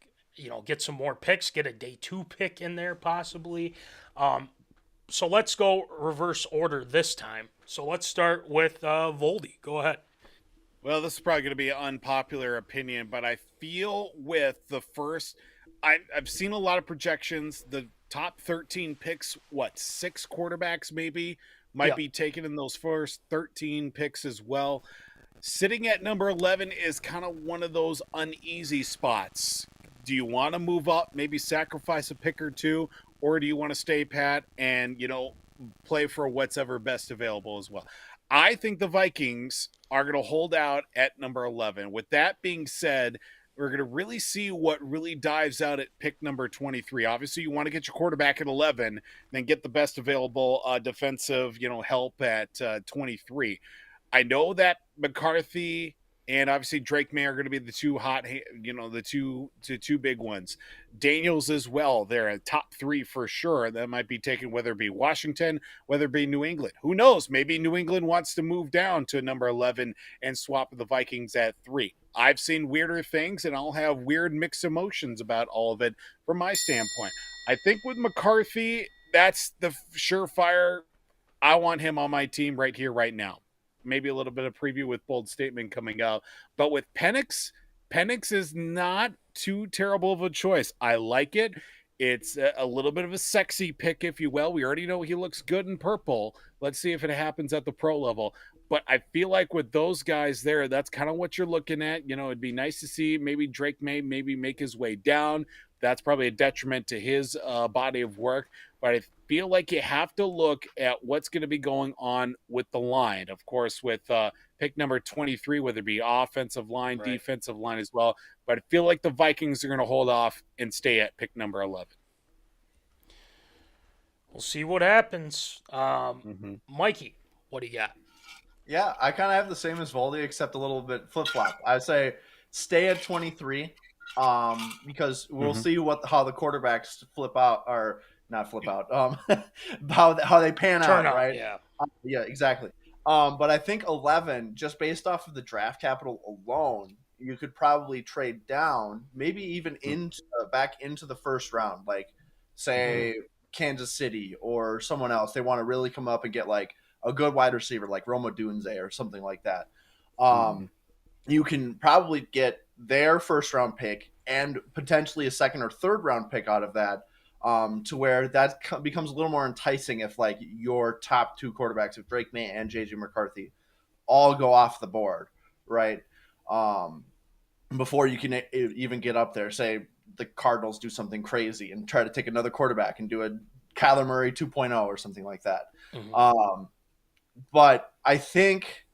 get some more picks, get a day 2 pick in there possibly? So let's go reverse order this time. So let's start with Voldy. Go ahead. Well, this is probably going to be an unpopular opinion, but I feel with the first, I've seen a lot of projections. The top 13 picks, 6 quarterbacks maybe, might be taken in those first 13 picks as well. Sitting at number 11 is kind of one of those uneasy spots. Do you want to move up, maybe sacrifice a pick or two, or do you want to stay pat and, play for what's ever best available as well? I think the Vikings are going to hold out at number 11. With that being said, we're going to really see what really dives out at pick number 23. Obviously, you want to get your quarterback at 11, then get the best available defensive, help at 23. I know that McCarthy and obviously drakemaye are going to be the two hot, the two big ones. Daniels as well. They're a top 3 for sure. That might be taken, whether it be Washington, whether it be New England. Who knows? Maybe New England wants to move down to number 11 and swap the Vikings at 3. I've seen weirder things, and I'll have weird mixed emotions about all of it from my standpoint. I think with McCarthy, that's the surefire. I want him on my team right here, right now. Maybe a little bit of preview with bold statement coming up. But with Penix is not too terrible of a choice. I like it. It's a little bit of a sexy pick, if you will. We already know he looks good in purple. Let's see if it happens at the pro level. But I feel like with those guys there, that's kind of what you're looking at. It'd be nice to see maybe drakemaye maybe make his way down. That's probably a detriment to his body of work. But I feel like you have to look at what's going to be going on with the line. Of course, with pick number 23, whether it be offensive line, defensive line as well. But I feel like the Vikings are going to hold off and stay at pick number 11. We'll see what happens. Mikey, what do you got? Yeah, I kind of have the same as Voldy, except a little bit flip-flop. I say stay at 23 because we'll see how the quarterbacks flip out, or not flip out, how they pan out, right? Yeah. Yeah, exactly. But I think 11, just based off of the draft capital alone, you could probably trade down, maybe even back into the first round, like say Kansas City or someone else. They want to really come up and get like a good wide receiver like Roma Dunze or something like that. You can probably get their first round pick and potentially a second or third round pick out of that, to where that becomes a little more enticing if like your top 2 quarterbacks of drakemaye and JJ McCarthy all go off the board, right? Before you can even get up there, say the Cardinals do something crazy and try to take another quarterback and do a Kyler Murray 2.0 or something like that. But I think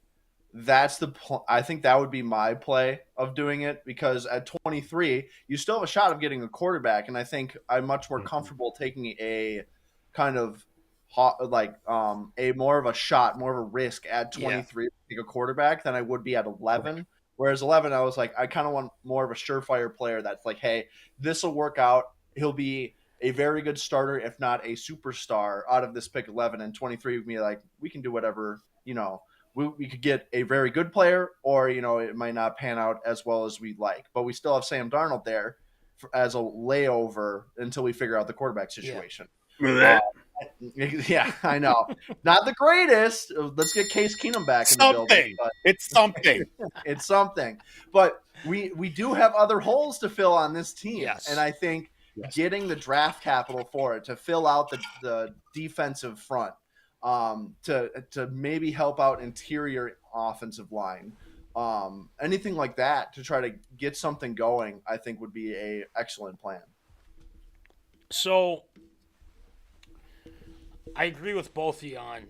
I think that would be my play of doing it, because at 23 you still have a shot of getting a quarterback, and I think I'm much more comfortable taking a kind of a more of a shot, more of a risk at 23 to take a quarterback than I would be at 11. Whereas 11, I was like, I kind of want more of a surefire player that's like, hey, this will work out. He'll be a very good starter, if not a superstar, out of this pick 11. And 23 would be like, we can do whatever, we could get a very good player, or, it might not pan out as well as we'd like. But we still have Sam Darnold there as a layover until we figure out the quarterback situation. Yeah, I know. Not the greatest. Let's get Case Keenum back in the building. But it's something. It's something. But we do have other holes to fill on this team. Yes. And I think getting the draft capital for it to fill out the defensive front, to maybe help out interior offensive line, anything like that to try to get something going, I think would be a excellent plan. So I agree with both of you on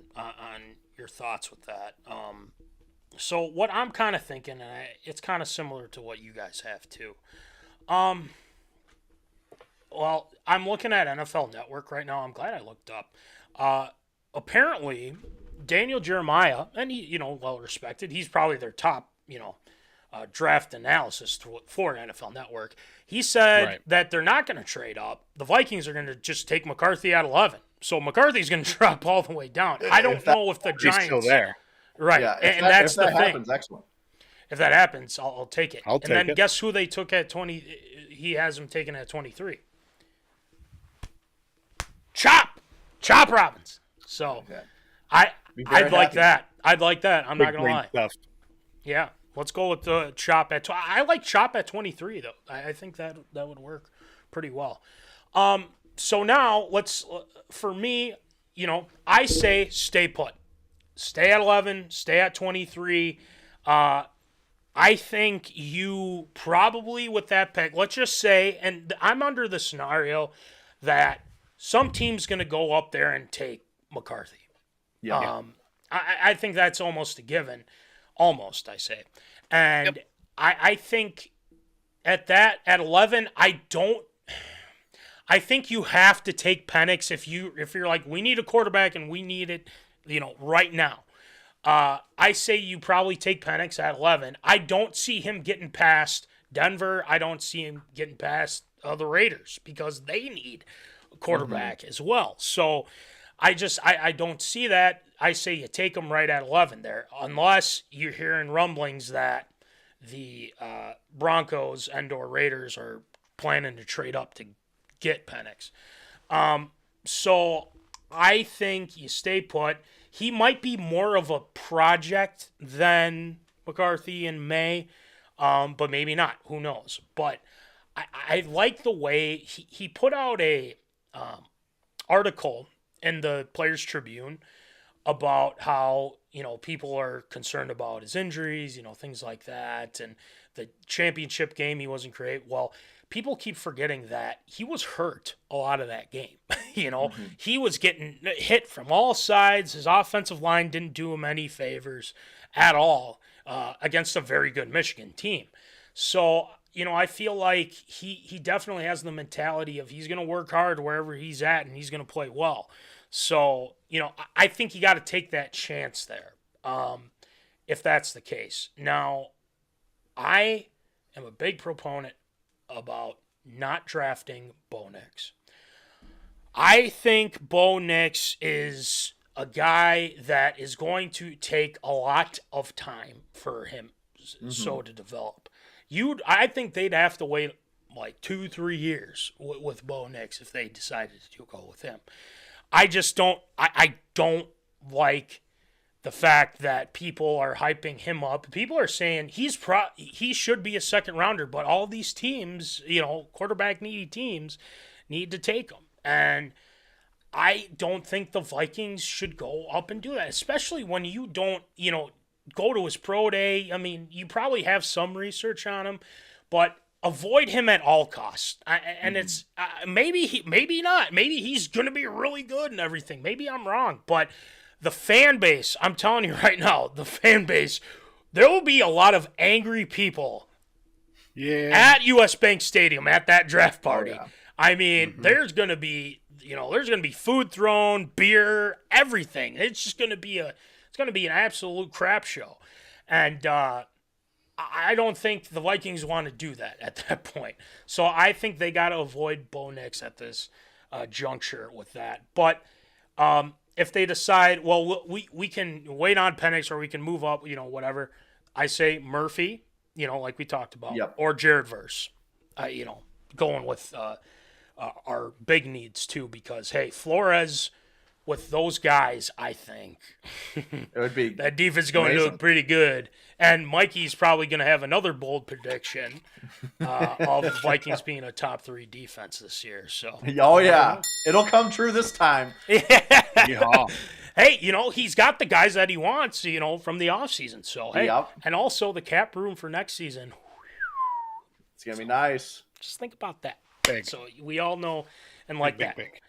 your thoughts with that. So what I'm kind of thinking, and it's kind of similar to what you guys have too. Well, I'm looking at NFL Network right now. I'm glad I looked up. Apparently, Daniel Jeremiah, and he, well respected. He's probably their top, draft analysis for NFL Network. He said that they're not going to trade up. The Vikings are going to just take McCarthy at 11. So McCarthy's going to drop all the way down. I don't know if the Giants still there. Right, Yeah, and that's the thing. Happens, excellent. If that happens, I'll take it. I'll take and then it. guess who they took at 20? He has him taken at 23. Chop Robbins. So I'd like that. I'd like that. I'm not gonna lie. Stuff. Yeah, let's go with the Chop at. I like Chop at 23 though. I think that would work pretty well. So now for me, I say stay put, stay at 11, stay at 23. I think you probably with that pick, let's just say, and I'm under the scenario that some team's going to go up there and take McCarthy. Yeah. I think that's almost a given. Almost, I say. And I think at 11, I think you have to take Penix if you're like, we need a quarterback and we need it, right now. I say you probably take Penix at 11. I don't see him getting past Denver. I don't see him getting past the Raiders because they need a quarterback as well. So I don't see that. I say you take him right at 11 there, unless you're hearing rumblings that the Broncos and/or Raiders are planning to trade up to get Penix. So I think you stay put. He might be more of a project than McCarthy and May, but maybe not. Who knows? But I like the way he put out a article in the Players Tribune about how, people are concerned about his injuries, things like that. And the championship game, he wasn't great. Well, people keep forgetting that he was hurt a lot of that game. He was getting hit from all sides. His offensive line didn't do him any favors at all against a very good Michigan team. So, I feel like he definitely has the mentality of he's going to work hard wherever he's at and he's going to play well. So, I think you got to take that chance there if that's the case. Now, I am a big proponent about not drafting Bo Nix. I think Bo Nix is a guy that is going to take a lot of time for him to develop. I think they'd have to wait like 2-3 years with Bo Nix if they decided to go with him. I just don't. I don't like the fact that people are hyping him up. People are saying he should be a second rounder, but all these teams, quarterback needy teams, need to take him. And I don't think the Vikings should go up and do that, especially when you don't, go to his pro day. I mean, you probably have some research on him, but avoid him at all costs. And it's maybe not. Maybe he's going to be really good and everything. Maybe I'm wrong, but the fan base, I'm telling you right now, there will be a lot of angry people at US Bank Stadium at that draft party. Oh, yeah. I mean, there's going to be, food thrown, beer, everything. It's just going to be an absolute crap show. And I don't think the Vikings want to do that at that point. So I think they got to avoid Bo Nix at this juncture with that. But if they decide, well, we can wait on Penix or we can move up, whatever, I say Murphy, like we talked about, or Jaredverse, going with our big needs too, because, hey, Flores with those guys, I think it would be that defense is going to look pretty good. And Mikey's probably going to have another bold prediction of the Vikings being a top 3 defense this year. So, oh yeah, it'll come true this time. Yeah. Hey, he's got the guys that he wants, from the offseason. So, hey, and also the cap room for next season. It's going to be nice. Just think about that. Big. So we all know and like big, that. Big.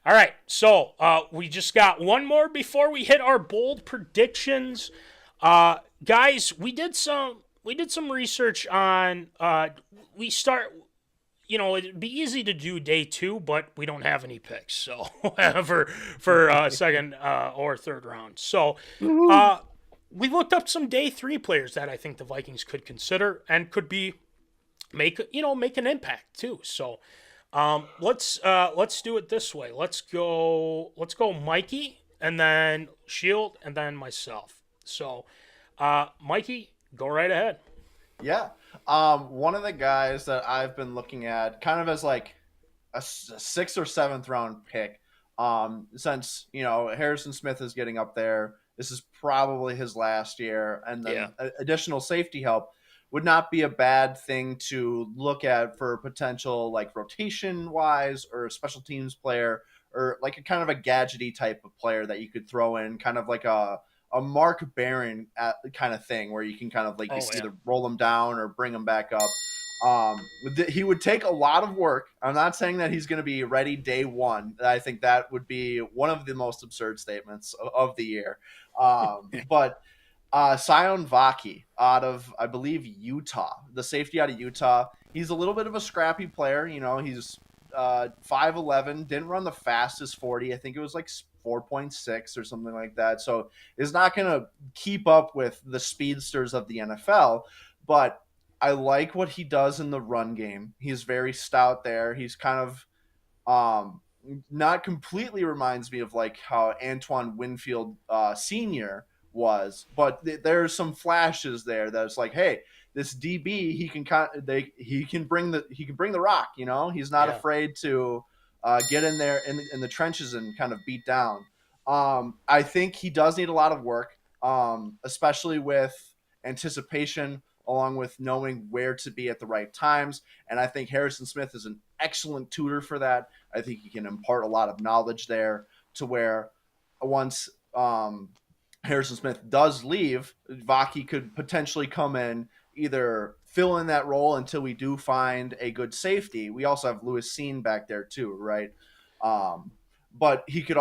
All right, so we just got one more before we hit our bold predictions. Guys, we did some research on it'd be easy to do day 2, but we don't have any picks, so for second or third round. So we looked up some day 3 players that I think the Vikings could consider and could make an impact too. So let's do it this way. Let's go Mikey, and then Shield, and then myself. So Mikey, go right ahead. Yeah. One of the guys that I've been looking at kind of as like a 6th or 7th round pick, since, Harrison Smith is getting up there. This is probably his last year, and then additional safety help would not be a bad thing to look at for potential, like, rotation wise, or a special teams player, or like a kind of a gadgety type of player that you could throw in, kind of like a Mark Barron kind of thing, where you can kind of like either roll him down or bring him back up. He would take a lot of work. I'm not saying that he's going to be ready day one. I think that would be one of the most absurd statements of the year. But Sionevaki out of, I believe, Utah, the safety out of Utah. He's a little bit of a scrappy player. He's 5'11", didn't run the fastest 40. I think it was like 4.6 or something like that. So is not going to keep up with the speedsters of the NFL, but I like what he does in the run game. He's very stout there. He's kind of not completely reminds me of like how Antoine Winfield Sr. was, but there's some flashes there that's like, hey, this DB, he can bring the rock. He's not afraid to get in there in the trenches and kind of beat down. I think he does need a lot of work, especially with anticipation, along with knowing where to be at the right times. And I think Harrison Smith is an excellent tutor for that. I think he can impart a lot of knowledge there to where once Harrison Smith does leave, Vaki could potentially come in, either fill in that role until we do find a good safety. We also have Lewis Seen back there too, right? But he could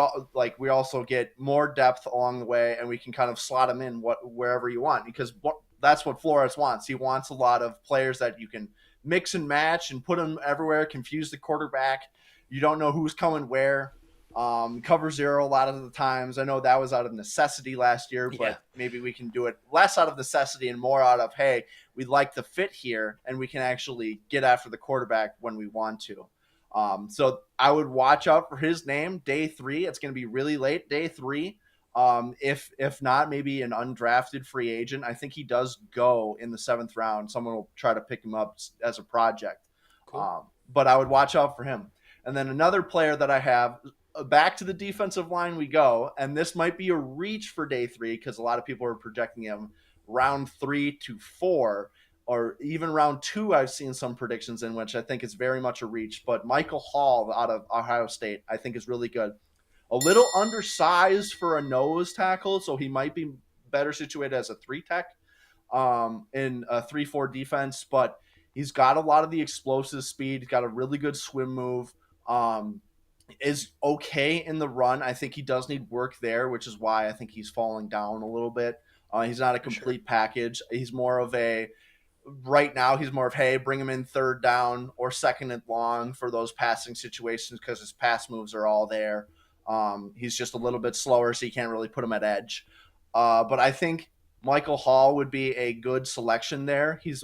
we also get more depth along the way, and we can kind of slot him in wherever you want, because that's what Flores wants. He wants a lot of players that you can mix and match and put them everywhere, confuse the quarterback. You don't know who's coming where. Cover zero a lot of the times. I know that was out of necessity last year, but maybe we can do it less out of necessity and more out of, hey, we like the fit here, and we can actually get after the quarterback when we want to. So I would watch out for his name, day 3. It's going to be really late, day 3. If not, maybe an undrafted free agent. I think he does go in the 7th round. Someone will try to pick him up as a project. Cool. But I would watch out for him. And then another player that I have, back to the defensive line we go, and this might be a reach for day 3 because a lot of people are projecting him round 3 to 4, or even round 2. I've seen some predictions in which I think is very much a reach. But Michaelhall out of Ohio State, I think, is really good. A little undersized for a nose tackle, so he might be better situated as a 3-tech in a 3-4 defense, but he's got a lot of the explosive speed. He's got a really good swim move. Is okay in the run. I think he does need work there, which is why I think he's falling down a little bit. He's not a complete package. He's more of right now, hey, bring him in 3rd down or 2nd and long for those passing situations because his pass moves are all there. He's just a little bit slower, so you can't really put him at edge. But I think Michaelhall would be a good selection there. He's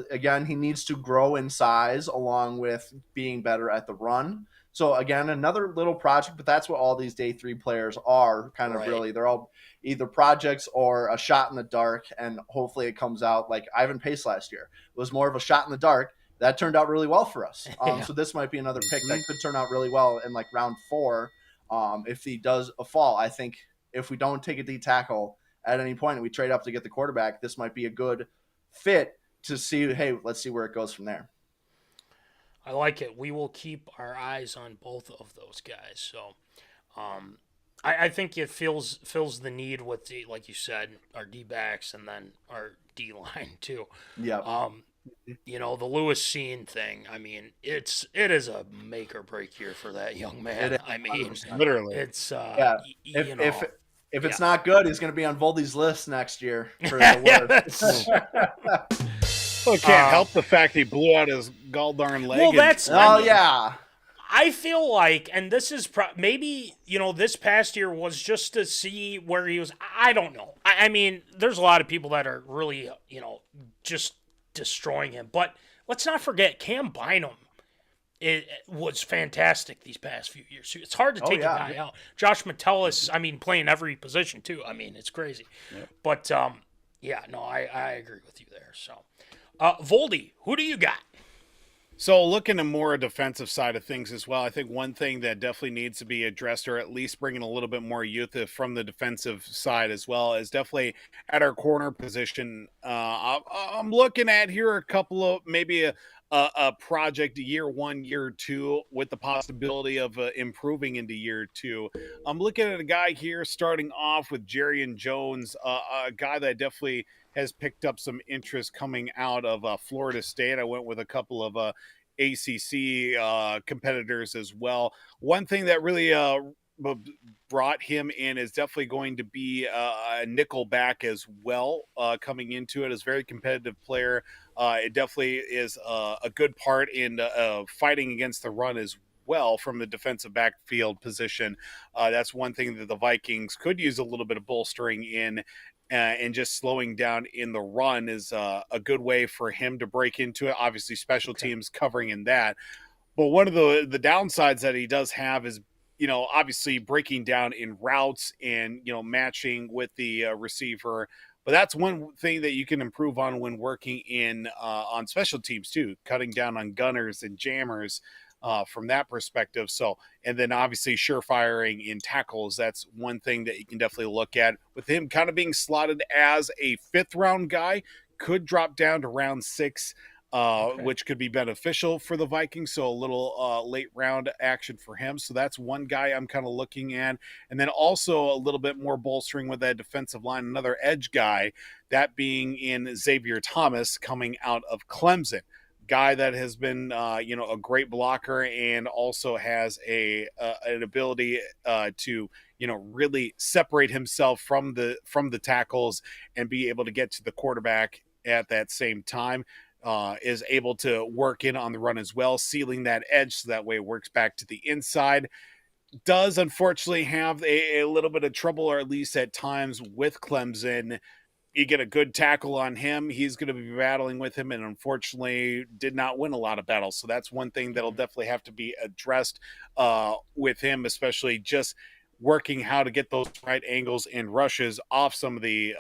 again, he needs to grow in size along with being better at the run. So again, another little project, but that's what all these day 3 players are kind of really. They're all either projects or a shot in the dark, and hopefully it comes out like Ivan Pace last year. It was more of a shot in the dark. That turned out really well for us. So this might be another pick that could turn out really well in like round 4 if he does a fall. I think if we don't take a D tackle at any point and we trade up to get the quarterback, this might be a good fit to see, hey, let's see where it goes from there. I like it. We will keep our eyes on both of those guys. So I think it fills the need with the, like you said, our D-backs and then our D-line too. Yeah. The Lewis Seen thing, I mean, it is a make or break year for that young man. I mean, literally. It's if it's not good, he's going to be on Voldy's list next year for the award. Well, it can't help the fact he blew out his galldarn leg. Well, that's I feel like, and this is maybe, this past year was just to see where he was. I don't know. I mean, there's a lot of people that are really, just destroying him. But let's not forget, Cam Bynum was fantastic these past few years. It's hard to take a guy out. Josh Metellus, playing every position too. It's crazy. Yep. But, I agree with you there. So, Voldy, who do you got? So looking at more defensive side of things as well, I think one thing that definitely needs to be addressed, or at least bringing a little bit more youth from the defensive side as well, is definitely at our corner position. I'm looking at here a couple of maybe a project year 1, year 2, with the possibility of improving into year 2. I'm looking at a guy here starting off with Jarrianjones, a guy that definitely has picked up some interest coming out of Florida State. I went with a couple of ACC competitors as well. One thing that really brought him in is definitely going to be a nickel back as well, coming into it as a very competitive player. It definitely is a good part in fighting against the run as well from the defensive backfield position. That's one thing that the Vikings could use a little bit of bolstering in. And just slowing down in the run is a good way for him to break into it. Obviously, special teams covering in that. But one of the downsides that he does have is, obviously breaking down in routes and, matching with the receiver. But that's one thing that you can improve on when working in on special teams too, cutting down on gunners and jammers. From that perspective. So, and then obviously surefiring in tackles. That's one thing that you can definitely look at with him kind of being slotted as a 5th round guy, could drop down to round 6, which could be beneficial for the Vikings. So a little late round action for him. So that's one guy I'm kind of looking at. And then also a little bit more bolstering with that defensive line, another edge guy, that being in XaviertHomas coming out of Clemson. Guy that has been, a great blocker and also has an ability to, really separate himself from the tackles and be able to get to the quarterback at that same time. Is able to work in on the run as well, sealing that edge so that way it works back to the inside. Does unfortunately have a little bit of trouble, or at least at times, with Clemson. You get a good tackle on him, he's going to be battling with him, and unfortunately did not win a lot of battles. So that's one thing that'll definitely have to be addressed with him, especially just working how to get those right angles and rushes off some of the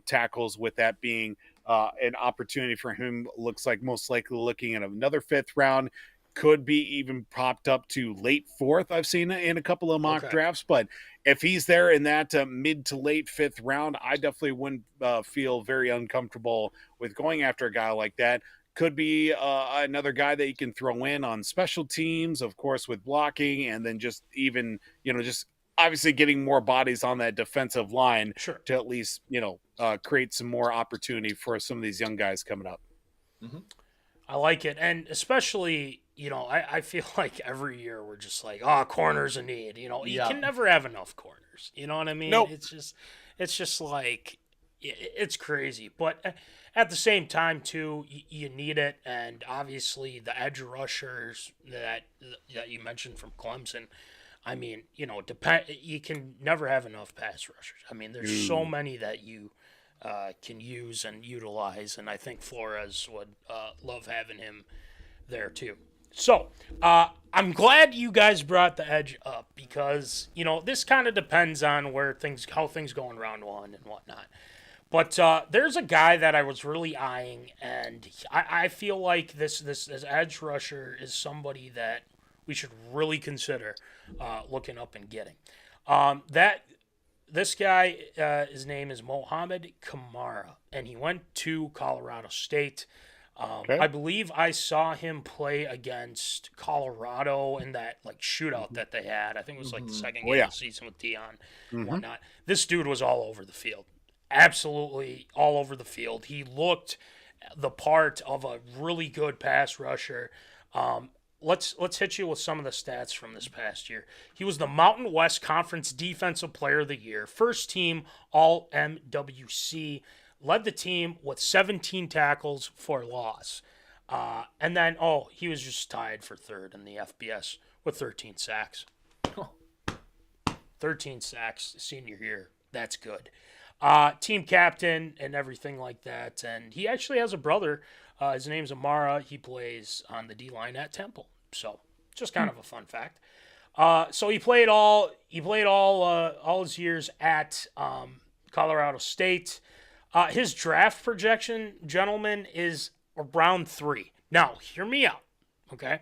tackles, with that being an opportunity for him. Looks like most likely looking at another 5th round, could be even popped up to late 4th. I've seen in a couple of mock drafts, but if he's there in that mid to late 5th round, I definitely wouldn't feel very uncomfortable with going after a guy like that. Could be another guy that you can throw in on special teams, of course, with blocking, and then just even, just obviously getting more bodies on that defensive line to at least, create some more opportunity for some of these young guys coming up. Mm-hmm. I like it. And especially, I feel like every year we're just like, corners a need. You can never have enough corners. You know what I mean? Nope. It's just like, it's crazy. But at the same time, too, you need it. And obviously the edge rushers that you mentioned from Clemson, you can never have enough pass rushers. There's so many that you can use and utilize, and I think Flores would love having him there too. So I'm glad you guys brought the edge up, because this kind of depends on how things go in round 1 and whatnot. But there's a guy that I was really eyeing, and I feel like this edge rusher is somebody that we should really consider looking up and getting. This guy, his name is Mohamedkamara, and he went to Colorado State. I believe I saw him play against Colorado in that shootout that they had. I think it was the second game of the season with Dion and whatnot. This dude was all over the field. Absolutely all over the field. He looked the part of a really good pass rusher. Let's hit you with some of the stats from this past year. He was the Mountain West Conference Defensive Player of the Year, first team All-MWC, led the team with 17 tackles for loss. And then, he was just tied for third in the FBS with 13 sacks. 13 sacks senior year. That's good. Team captain and everything like that. And he actually has a brother. His name's Amara. He plays on the D-line at Temple. So just kind of a fun fact. So he played all his years at Colorado State. His draft projection, gentlemen, is round 3. Now, hear me out, okay?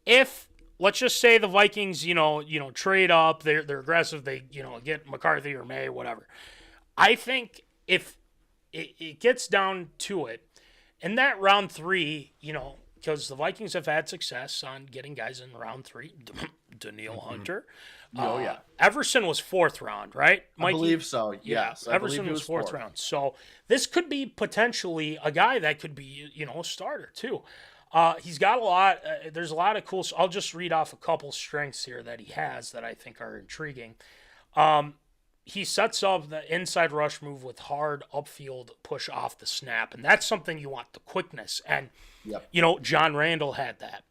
If let's just say the Vikings, trade up, they're aggressive, they get McCarthy or May, whatever. I think if it gets down to it, in that round 3, because the Vikings have had success on getting guys in round 3, Daniil Hunter. Oh, yeah. Everson was 4th round, right, Mikey? I believe so, yes. Yeah, Everson was 4th round. So this could be potentially a guy that could be, a starter too. He's got a lot. There's a lot of cool. I'll just read off a couple strengths here that he has that I think are intriguing. He sets up the inside rush move with hard upfield push off the snap, and that's something you want, the quickness. And John Randall had that.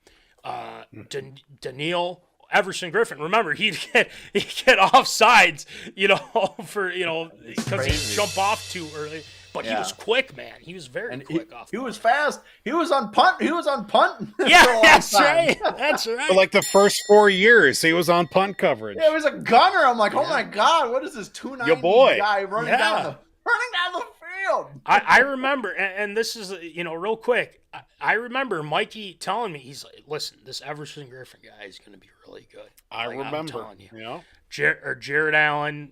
Daniil, Everson Griffin. Remember, he'd get offsides, because he'd jump off too early. But he was quick, man. He was very quick off. He was fast. He was on punt. Yeah, that's right. That's right. For like the first 4 years, he was on punt coverage. Yeah, he was a gunner. I'm like, oh my God, what is this 290 guy running down the field? I remember, and this is real quick. I remember Mikey telling me, he's like, listen, this Everson Griffin guy is going to be really good. I remember. I'm telling you. Yeah. Jared Allen,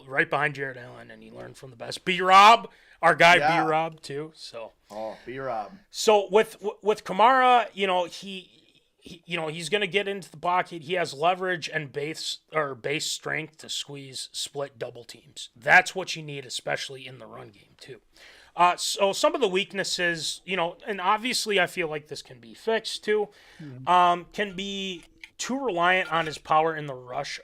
right behind Jared Allen, and he learned from the best. B-Rob. Our guy B-Rob too. So. Oh, B-Rob. So with Kamara, he's going to get into the pocket. He has leverage and base strength to squeeze split double teams. That's what you need, especially in the run game too. So some of the weaknesses, and obviously I feel like this can be fixed too. Can be too reliant on his power in the rush,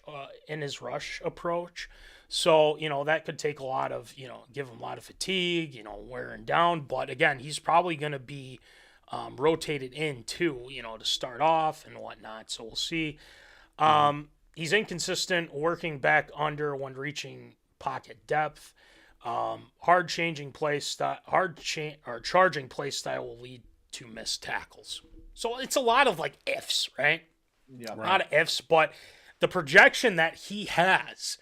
in his rush approach. So, that could take a lot of, give him a lot of fatigue, wearing down. But again, he's probably going to be rotated in too, to start off and whatnot. So we'll see. He's inconsistent working back under when reaching pocket depth. Charging play style will lead to missed tackles. So it's a lot of like ifs, right? Yeah. A lot of ifs, but the projection that he has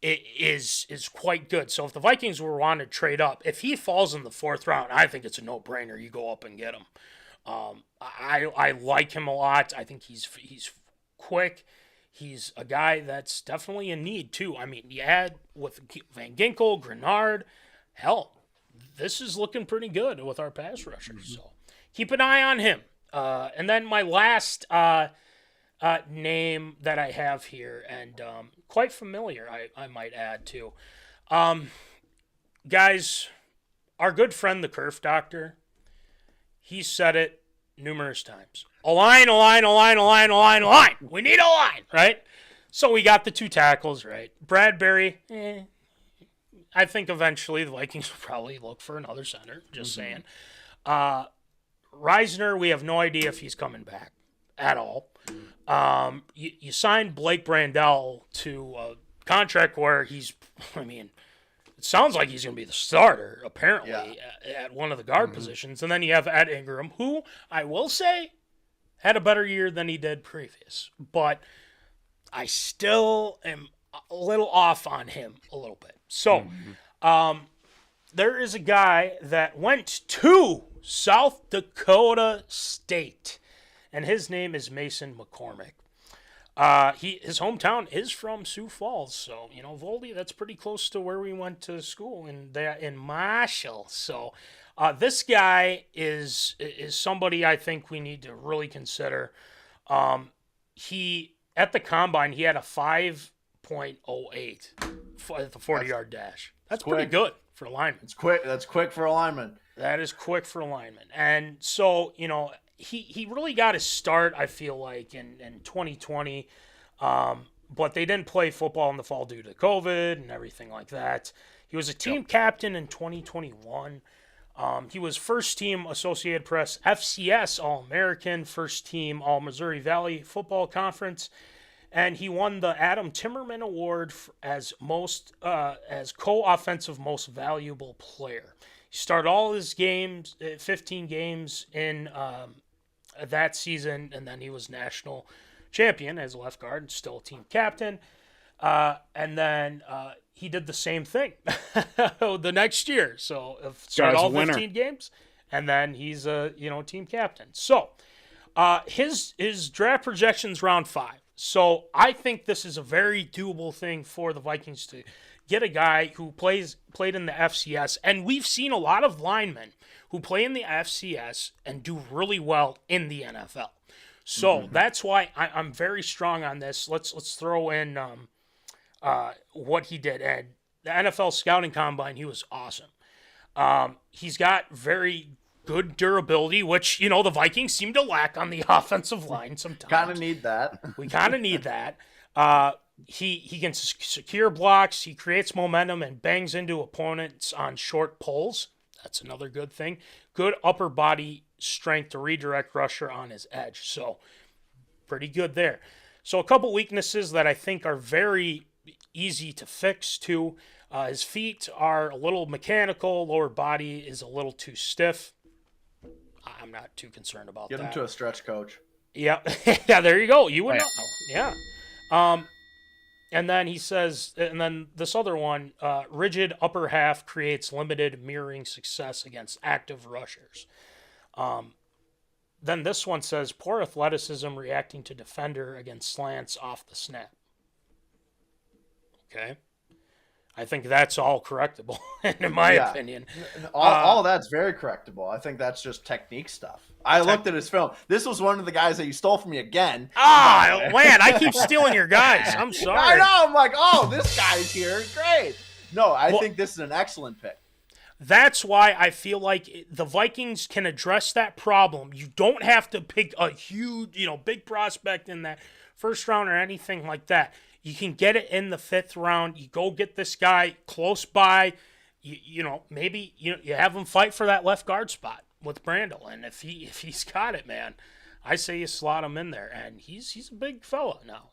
is quite good. So if the Vikings were wanting to trade up, if he falls in the 4th round, I think it's a no-brainer. You go up and get him. I like him a lot. I think he's quick. He's a guy that's definitely in need too. I mean, you had with Van Ginkel, Grenard, hell, this is looking pretty good with our pass rushers. So keep an eye on him. And then my last name that I have here, and quite familiar, I might add too. Guys, our good friend the Kerf Doctor, he said it numerous times. A line. We need a line, right? So we got the 2 tackles, right? Bradbury, I think eventually the Vikings will probably look for another center, just saying. Reisner, we have no idea if he's coming back at all. You signed Blake Brandel to a contract where it sounds like he's going to be the starter, apparently, at one of the guard positions. And then you have Ed Ingram, who I will say had a better year than he did previous. But I still am a little off on him a little bit. So there is a guy that went to South Dakota State, and his name is MasonMccormick. His hometown is from Sioux Falls, so Voldy, that's pretty close to where we went to school in Marshall. So this guy is somebody I think we need to really consider. He at the combine he had a 5.08 at the 40-yard dash. That's pretty good for a lineman. It's quick. That's quick for a lineman. That is quick for a lineman, and so He really got his start, I feel like, in 2020, but they didn't play football in the fall due to COVID and everything like that. He was a team captain in 2021. He was first team Associated Press FCS All-American, first team All-Missouri Valley Football Conference, and he won the Adam Timmerman Award as co-offensive most valuable player. He started all his games, 15 games in that season, and then he was national champion as a left guard and still team captain. And then he did the same thing the next year. So started all 15 games, and then he's a team captain. So his draft projections round 5. So I think this is a very doable thing for the Vikings to get a guy who played in the FCS, and we've seen a lot of linemen who play in the FCS and do really well in the NFL. So that's why I'm very strong on this. Let's throw in what he did. And the NFL scouting combine, he was awesome. He's got very good durability, which, the Vikings seem to lack on the offensive line sometimes. Kind of need that. We kind of need that. He can secure blocks. He creates momentum and bangs into opponents on short pulls. That's another good thing. Good upper body strength to redirect rusher on his edge. So pretty good there. So a couple weaknesses that I think are very easy to fix too. His feet are a little mechanical. Lower body is a little too stiff. I'm not too concerned about that. Get him to a stretch coach. Yeah. Yeah, there you go. You would know. Yeah. And then he says, and then this other one, rigid upper half creates limited mirroring success against active rushers. Then this one says, poor athleticism reacting to defender against slants off the snap. Okay. I think that's all correctable, in my opinion. All that's very correctable. I think that's just technique stuff. I looked at his film. This was one of the guys that you stole from me again. Man, I keep stealing your guys. I'm sorry. I know. I'm like, this guy's here. Great. No, I think this is an excellent pick. That's why I feel like the Vikings can address that problem. You don't have to pick a huge, big prospect in that first round or anything like that. You can get it in the 5th round. You go get this guy close by. Maybe you have him fight for that left guard spot with Brandel, and if he's got it, man, I say you slot him in there. And he's a big fella now.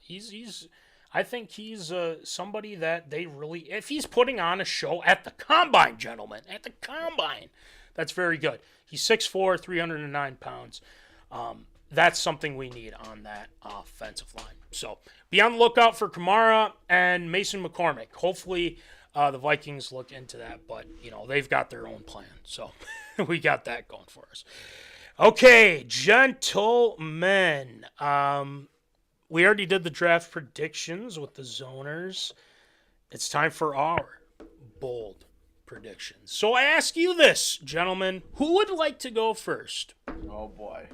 I think he's somebody that they really, if he's putting on a show at the combine, gentlemen, at the combine, that's very good. He's 6'4", 309 pounds. That's something we need on that offensive line. So be on the lookout for Kamara and MasonMccormick. Hopefully the Vikings look into that, but, they've got their own plan. So we got that going for us. Okay, gentlemen. We already did the draft predictions with the zoners. It's time for our bold predictions. So I ask you this, gentlemen. Who would like to go first? Oh, boy.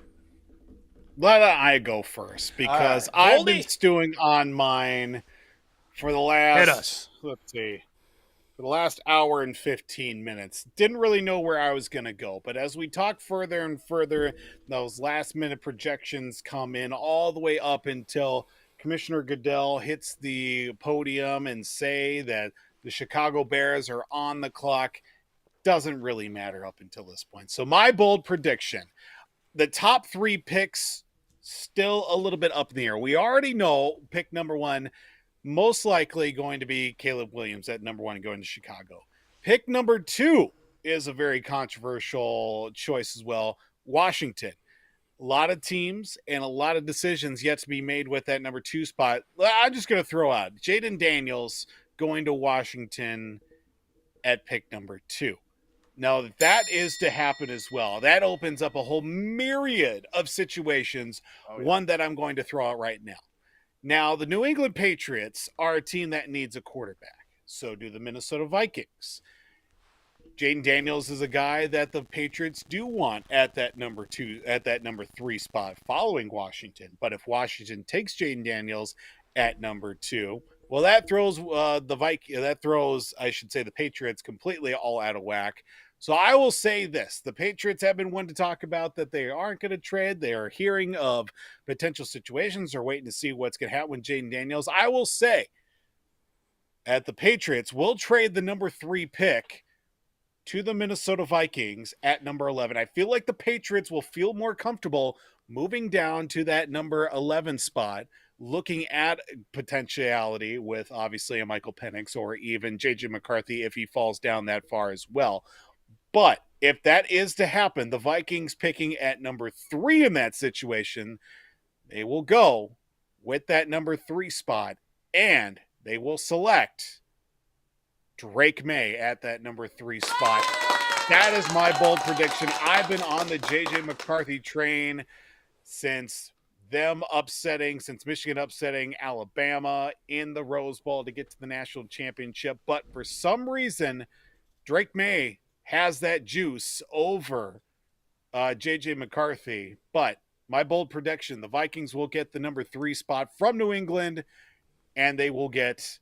Let I go first because I've been stewing on mine for the last, let's see, for the last hour and 15 minutes. Didn't really know where I was going to go, but as we talk further and further, those last minute projections come in all the way up until Commissioner Goodell hits the podium and say that the Chicago Bears are on the clock. Doesn't really matter up until this point. So my bold prediction, the top 3 picks still a little bit up in the air. We already know pick number 1 most likely going to be Caleb Williams at number 1 going to Chicago. Pick number 2 is a very controversial choice as well. Washington. A lot of teams and a lot of decisions yet to be made with that number 2 spot. I'm just going to throw out Jaden Daniels going to Washington at pick number 2. Now, that is to happen as well. That opens up a whole myriad of situations, one that I'm going to throw out right now. Now, the New England Patriots are a team that needs a quarterback. So do the Minnesota Vikings. Jaden Daniels is a guy that the Patriots do want at that number 3 spot following Washington. But if Washington takes Jaden Daniels at number 2, well, that throws the Patriots completely all out of whack. So I will say this. The Patriots have been one to talk about that they aren't going to trade. They are hearing of potential situations. They're waiting to see what's going to happen with Jaden Daniels. I will say that the Patriots will trade the number 3 pick to the Minnesota Vikings at number 11. I feel like the Patriots will feel more comfortable moving down to that number 11 spot, looking at potentiality with obviously a Michael Penix or even JJ McCarthy if he falls down that far as well. But if that is to happen, the Vikings picking at number 3 in that situation, they will go with that number 3 spot, and they will select drakemaye at that number 3 spot. That is my bold prediction. I've been on the JJ McCarthy train since Michigan upsetting Alabama in the Rose Bowl to get to the national championship. But for some reason, drakemaye has that juice over JJ McCarthy. But my bold prediction, the Vikings will get the number 3 spot from New England, and they will get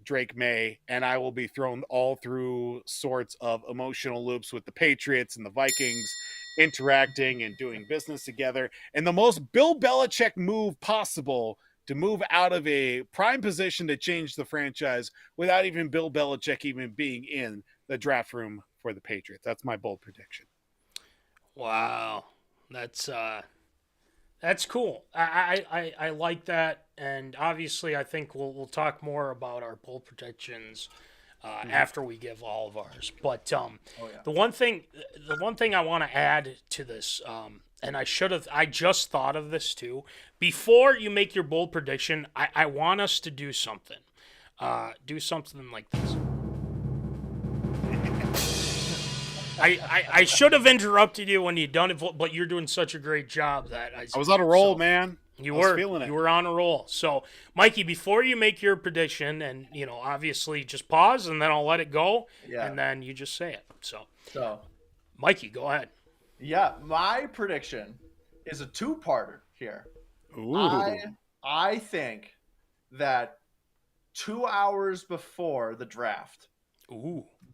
drakemaye, and I will be thrown all through sorts of emotional loops with the Patriots and the Vikings interacting and doing business together. And the most Bill Belichick move possible to move out of a prime position to change the franchise without even Bill Belichick even being in the draft room for the Patriots. That's my bold prediction. Wow. That's cool. I like that, and obviously I think we'll talk more about our bold predictions after we give all of ours. But the one thing I want to add to this, and I just thought of this too. Before you make your bold prediction, I want us to do something. Do something like this. I should have interrupted you when you done it, but you're doing such a great job that I was on a roll, man. You I was feeling it. You were on a roll. So, Mikey, before you make your prediction, and obviously just pause, and then I'll let it go, and then you just say it. So, Mikey, go ahead. Yeah, my prediction is a 2-parter here. Ooh. I think that 2 hours before the draft,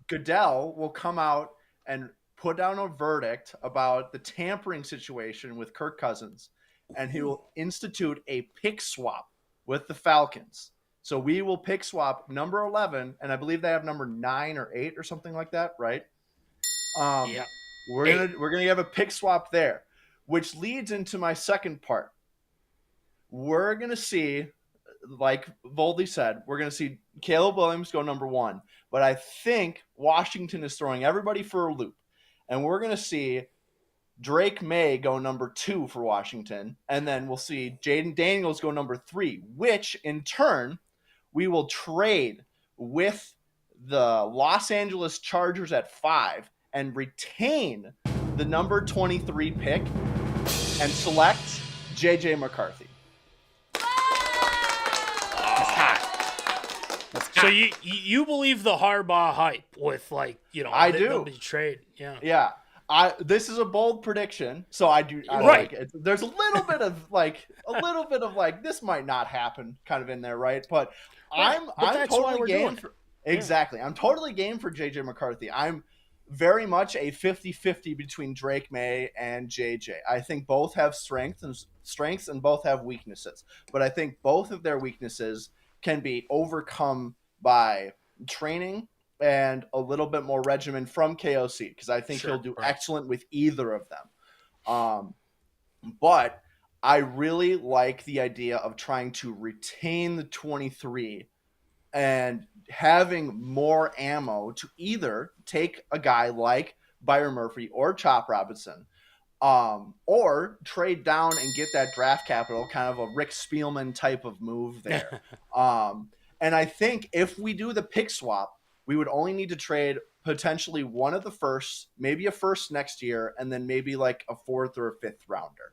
Goodell will come out and put down a verdict about the tampering situation with Kirk Cousins, and he will institute a pick swap with the Falcons. So we will pick swap number 11, and I believe they have number 9 or 8 or something like that, right? Yeah. We're gonna have a pick swap there, which leads into my second part. We're gonna see, like Voldy said, we're gonna see Caleb Williams go number 1, but I think Washington is throwing everybody for a loop, and we're gonna see drakemaye go number 2 for Washington, and then we'll see Jaden Daniels go number 3, which in turn we will trade with the Los Angeles Chargers at 5 and retain the number 23 pick and select JJ McCarthy. So you believe the Harbaugh hype with I do. they'll be trade. Yeah. This is a bold prediction, so I do. Right. Like it. There's a little bit of this might not happen kind of in there, right? But I'm totally game for exactly. I'm totally game for JJ McCarthy. I'm very much a 50-50 between drakemaye and JJ. I think both have strengths and both have weaknesses, but I think both of their weaknesses can be overcome by training and a little bit more regimen from KOC, because I think he'll do excellent with either of them. But I really like the idea of trying to retain the 23 and having more ammo to either take a guy like Byron Murphy or choprobinson, or trade down and get that draft capital, kind of a Rick Spielman type of move there. And I think if we do the pick swap, we would only need to trade potentially one of the firsts, maybe a first next year, and then maybe like a 4th or a 5th rounder.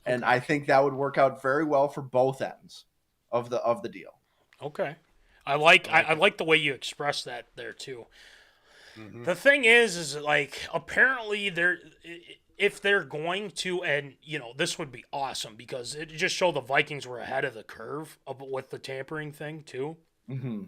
Okay. And I think that would work out very well for both ends of the deal. Okay. I like the way you expressed that there too. Mm-hmm. The thing is like apparently if they're going to, and this would be awesome because it just showed the Vikings were ahead of the curve with the tampering thing too. Mm-hmm.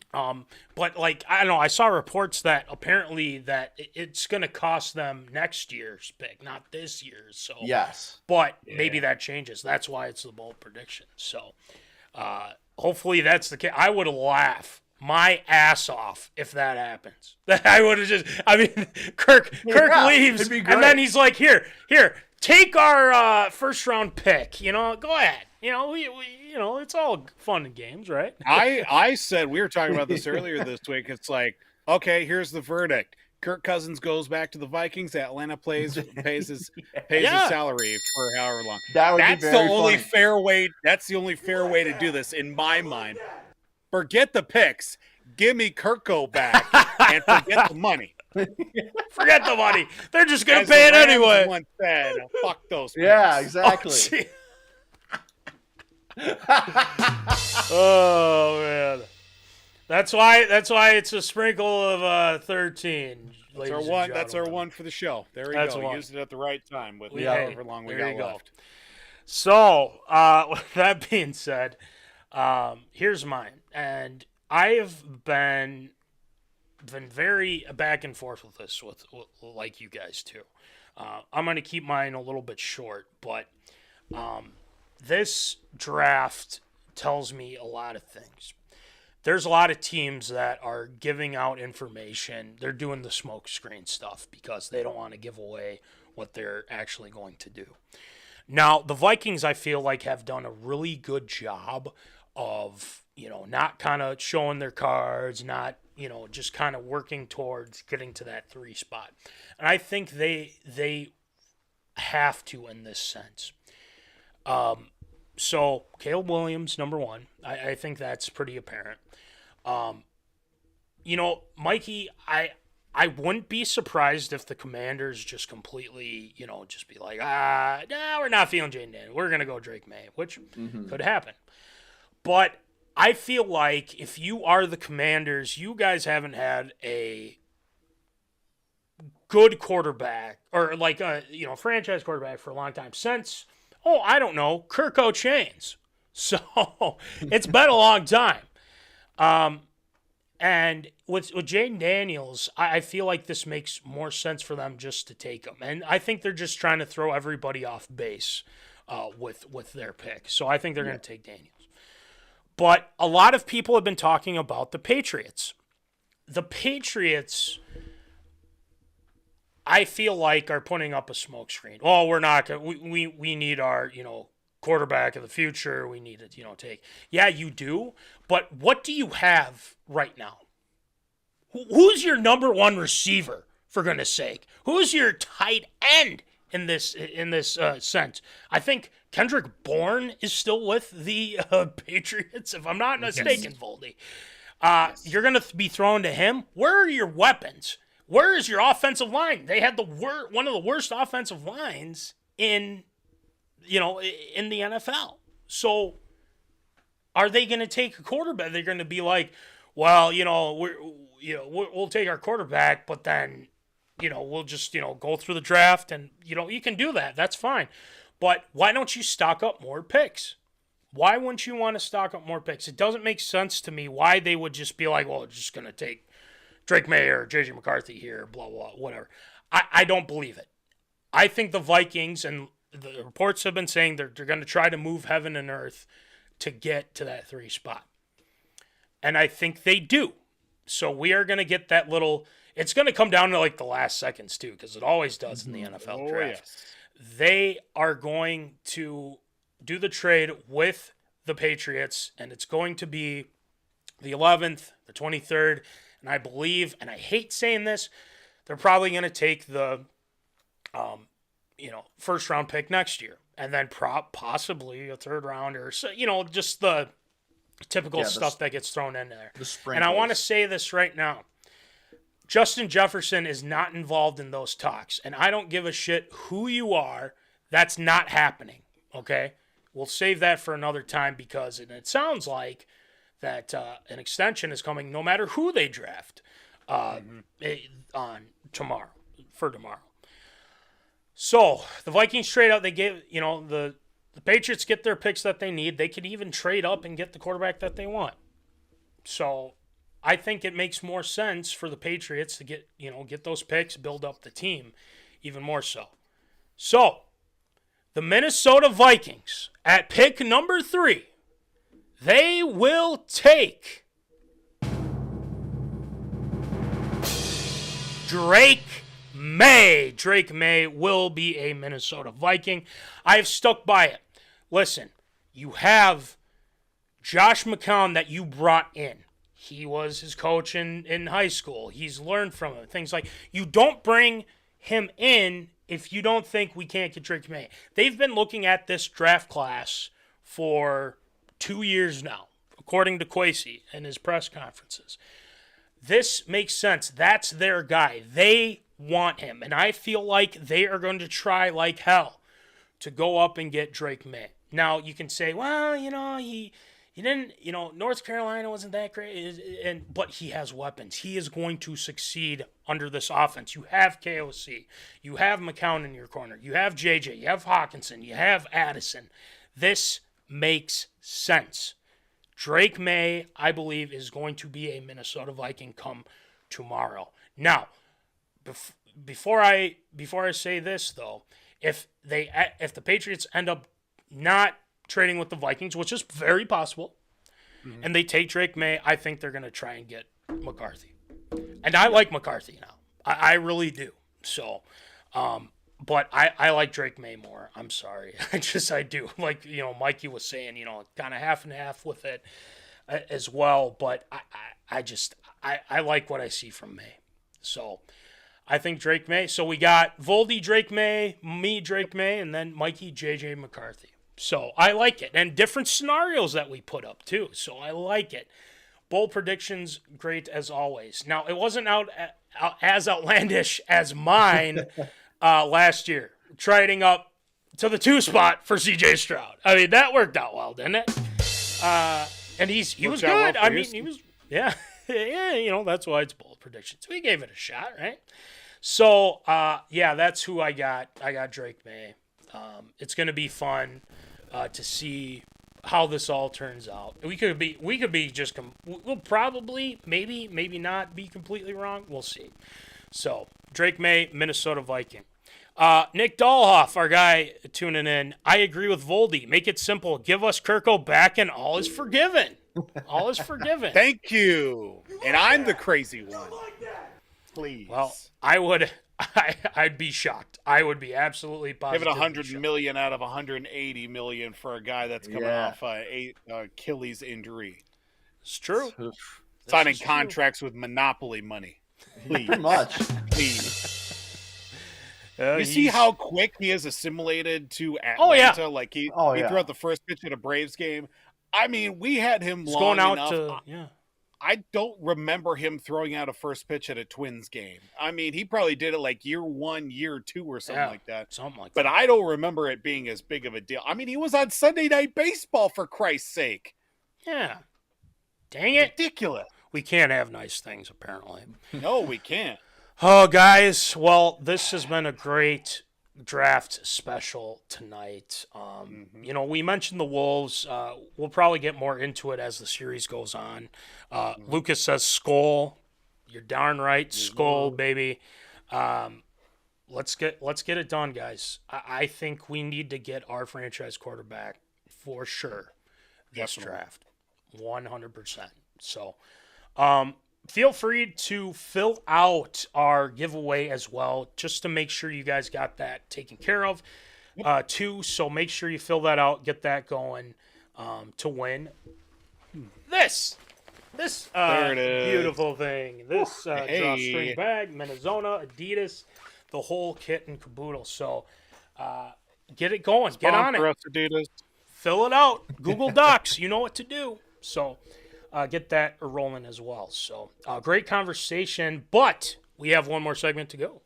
But like I don't know, I saw reports that apparently that it's going to cost them next year's pick, not this year's. So yes, but maybe that changes. That's why it's the bold prediction. So hopefully that's the case. I would laugh my ass off if that happens. I would have Kirk leaves, it'd be great. and then he's like, here, take our first round pick. Go ahead. We it's all fun and games, right? I said, we were talking about this earlier this week. It's like, okay, here's the verdict. Kirk Cousins goes back to the Vikings. Atlanta pays his salary for however long. That's the only fair way. That's the only fair way to do this in my mind. Forget the picks. Give me Kirko back and forget the money. Forget the money. They're just gonna pay it anyway. Once said, fuck those picks. Yeah, exactly. Oh man. That's why it's a sprinkle of 13. That's our one for the show. There we go. One. Used it at the right time with however long we got left. So, with that being said, here's mine. And I have been very back and forth with this, with like you guys too. I'm going to keep mine a little bit short, but this draft tells me a lot of things. There's a lot of teams that are giving out information. They're doing the smoke screen stuff because they don't want to give away what they're actually going to do. Now, the Vikings, I feel like, have done a really good job of, not kind of showing their cards, not, just kind of working towards getting to that 3 spot. And I think they have to in this sense. So, Caleb Williams, number 1. I think that's pretty apparent. Mikey, I wouldn't be surprised if the Commanders just completely, just be like, we're not feeling Jaden Daniels. We're going to go drakemaye, which could happen. But I feel like if you are the Commanders, you guys haven't had a good quarterback or like a, franchise quarterback for a long time since, I don't know, Kirko Chains. So it's been a long time. And with Jaden Daniels, I feel like this makes more sense for them just to take him. And I think they're just trying to throw everybody off base with their pick. So I think they're going to take Daniels. But a lot of people have been talking about the Patriots. The Patriots, I feel like, are putting up a smokescreen. Oh, we're not going to, we need our, quarterback of the future. We need to, take. Yeah, you do. But what do you have right now? Who's your number 1 receiver, for goodness sake? Who's your tight end in this sense? I think Kendrick Bourne is still with the Patriots, if I'm not mistaken, Voldy. You're going to be thrown to him. Where are your weapons? Where is your offensive line? They had one of the worst offensive lines in the NFL. So are they going to take a quarterback? They're going to be like, well, we'll take our quarterback, but then, we'll just, go through the draft and, you can do that. That's fine. But why don't you stock up more picks? Why wouldn't you want to stock up more picks? It doesn't make sense to me why they would just be like, well, we're just going to take drakemaye or jjmccarthy here, blah, blah, whatever. I don't believe it. I think the Vikings, and the reports have been saying they're going to try to move heaven and earth to get to that 3 spot. And I think they do. So we are going to get that little, it's going to come down to like the last seconds too, because it always does in the NFL draft. Yes. They are going to do the trade with the Patriots, and it's going to be the 11th, the 23rd, and I believe, and I hate saying this, they're probably going to take the first round pick next year, and then possibly a 3rd rounder. So, just the typical stuff that gets thrown in there. And I want to say this right now. Justin Jefferson is not involved in those talks, and I don't give a shit who you are. That's not happening, okay? We'll save that for another time because it sounds like that an extension is coming no matter who they draft on tomorrow. So the Vikings trade out. They gave, the Patriots get their picks that they need. They could even trade up and get the quarterback that they want. So I think it makes more sense for the Patriots to get those picks, build up the team even more so. So the Minnesota Vikings at pick number 3, they will take Drakemaye. Drakemaye will be a Minnesota Viking. I've stuck by it. Listen, you have Josh McCown that you brought in. He was his coach in high school. He's learned from him. Things like, you don't bring him in if you don't think we can't get Drakemaye. They've been looking at this draft class for 2 years now, according to Kwesi in his press conferences. This makes sense. That's their guy. They want him. And I feel like they are going to try like hell to go up and get Drakemaye. Now, you can say, well, he didn't, North Carolina wasn't that great, but he has weapons. He is going to succeed under this offense. You have KOC. You have McCown in your corner. You have JJ. You have Hawkinson. You have Addison. This makes sense. Drakemaye, I believe, is going to be a Minnesota Viking come tomorrow. Now, before I say this, though, if the Patriots end up not trading with the Vikings, which is very possible, and they take Drakemaye, I think they're going to try and get McCarthy. And I like McCarthy now. I really do. So, but I like Drakemaye more. I'm sorry. I do. Like, Mikey was saying, kind of half and half with it as well. But I like what I see from May. So I think Drakemaye. So we got Voldy Drakemaye, me Drakemaye, and then Mikey JJ McCarthy. So I like it. And different scenarios that we put up too. So I like it. Bold predictions, great as always. Now, it wasn't as outlandish as mine last year, trading up to the 2 spot for CJ Stroud. I mean, that worked out well, didn't it? And he was good. I mean, he was, yeah, that's why it's bold predictions. We gave it a shot, right? So, that's who I got. I got Drakemaye. It's going to be fun to see how this all turns out. We could be just, we'll probably, maybe not be completely wrong. We'll see. So, Drakemaye, Minnesota Viking. Nick Dahlhoff, our guy tuning in. I agree with Voldy. Make it simple. Give us Kirko back and all is forgiven. All is forgiven. Thank you. And I'm the crazy one. Please. Well, I'd be shocked. I would be absolutely positive. Give it $100 million out of $180 million for a guy that's coming off Achilles injury. It's true. Signing contracts with monopoly money. Please. Pretty much. Please. You see how quick he has assimilated to Atlanta? Like he threw out the first pitch at a Braves game. I mean, we had him long enough. I don't remember him throwing out a first pitch at a Twins game. I mean, he probably did it like year 1, year 2 or something like that. But I don't remember it being as big of a deal. I mean, he was on Sunday Night Baseball, for Christ's sake. Yeah. Dang it. Ridiculous. We can't have nice things, apparently. No, we can't. Oh, guys. Well, this has been a great draft special tonight. We mentioned the Wolves. We'll probably get more into it as the series goes on. Lucas says skol. You're darn right. Skol, baby. Let's get it done, guys. I think we need to get our franchise quarterback for sure this draft. 100%. So, feel free to fill out our giveaway as well, just to make sure you guys got that taken care of, too. So make sure you fill that out, get that going, to win this beautiful thing. This drawstring bag, MinneZona, Adidas, the whole kit and caboodle. So get it going, get on it. Adidas. Fill it out. Google Docs, you know what to do. So. Get that rolling as well. So, great conversation, but we have one more segment to go.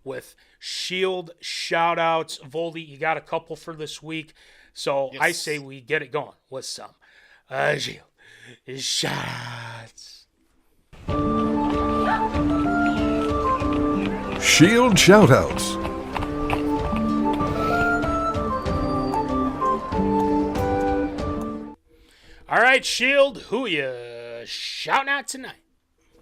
With Shield shout-outs. Voldy, you got a couple for this week. So, yes. I say we get it going with some Shield shout-outs. Shield shout-outs. All right, Shield, who you shouting out tonight?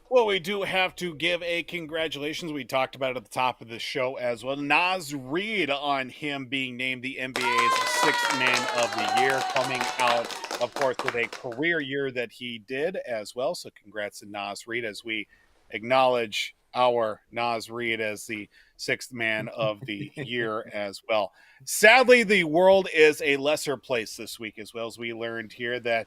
Well, we do have to give a congratulations. We talked about it at the top of the show as well. Nazreid on him being named the NBA's 6th Man of the Year, coming out, of course, with a career year that he did as well. So congrats to Nazreid as we acknowledge our Nazreid as the sixth man of the year as well. Sadly, the world is a lesser place this week, as well as we learned here that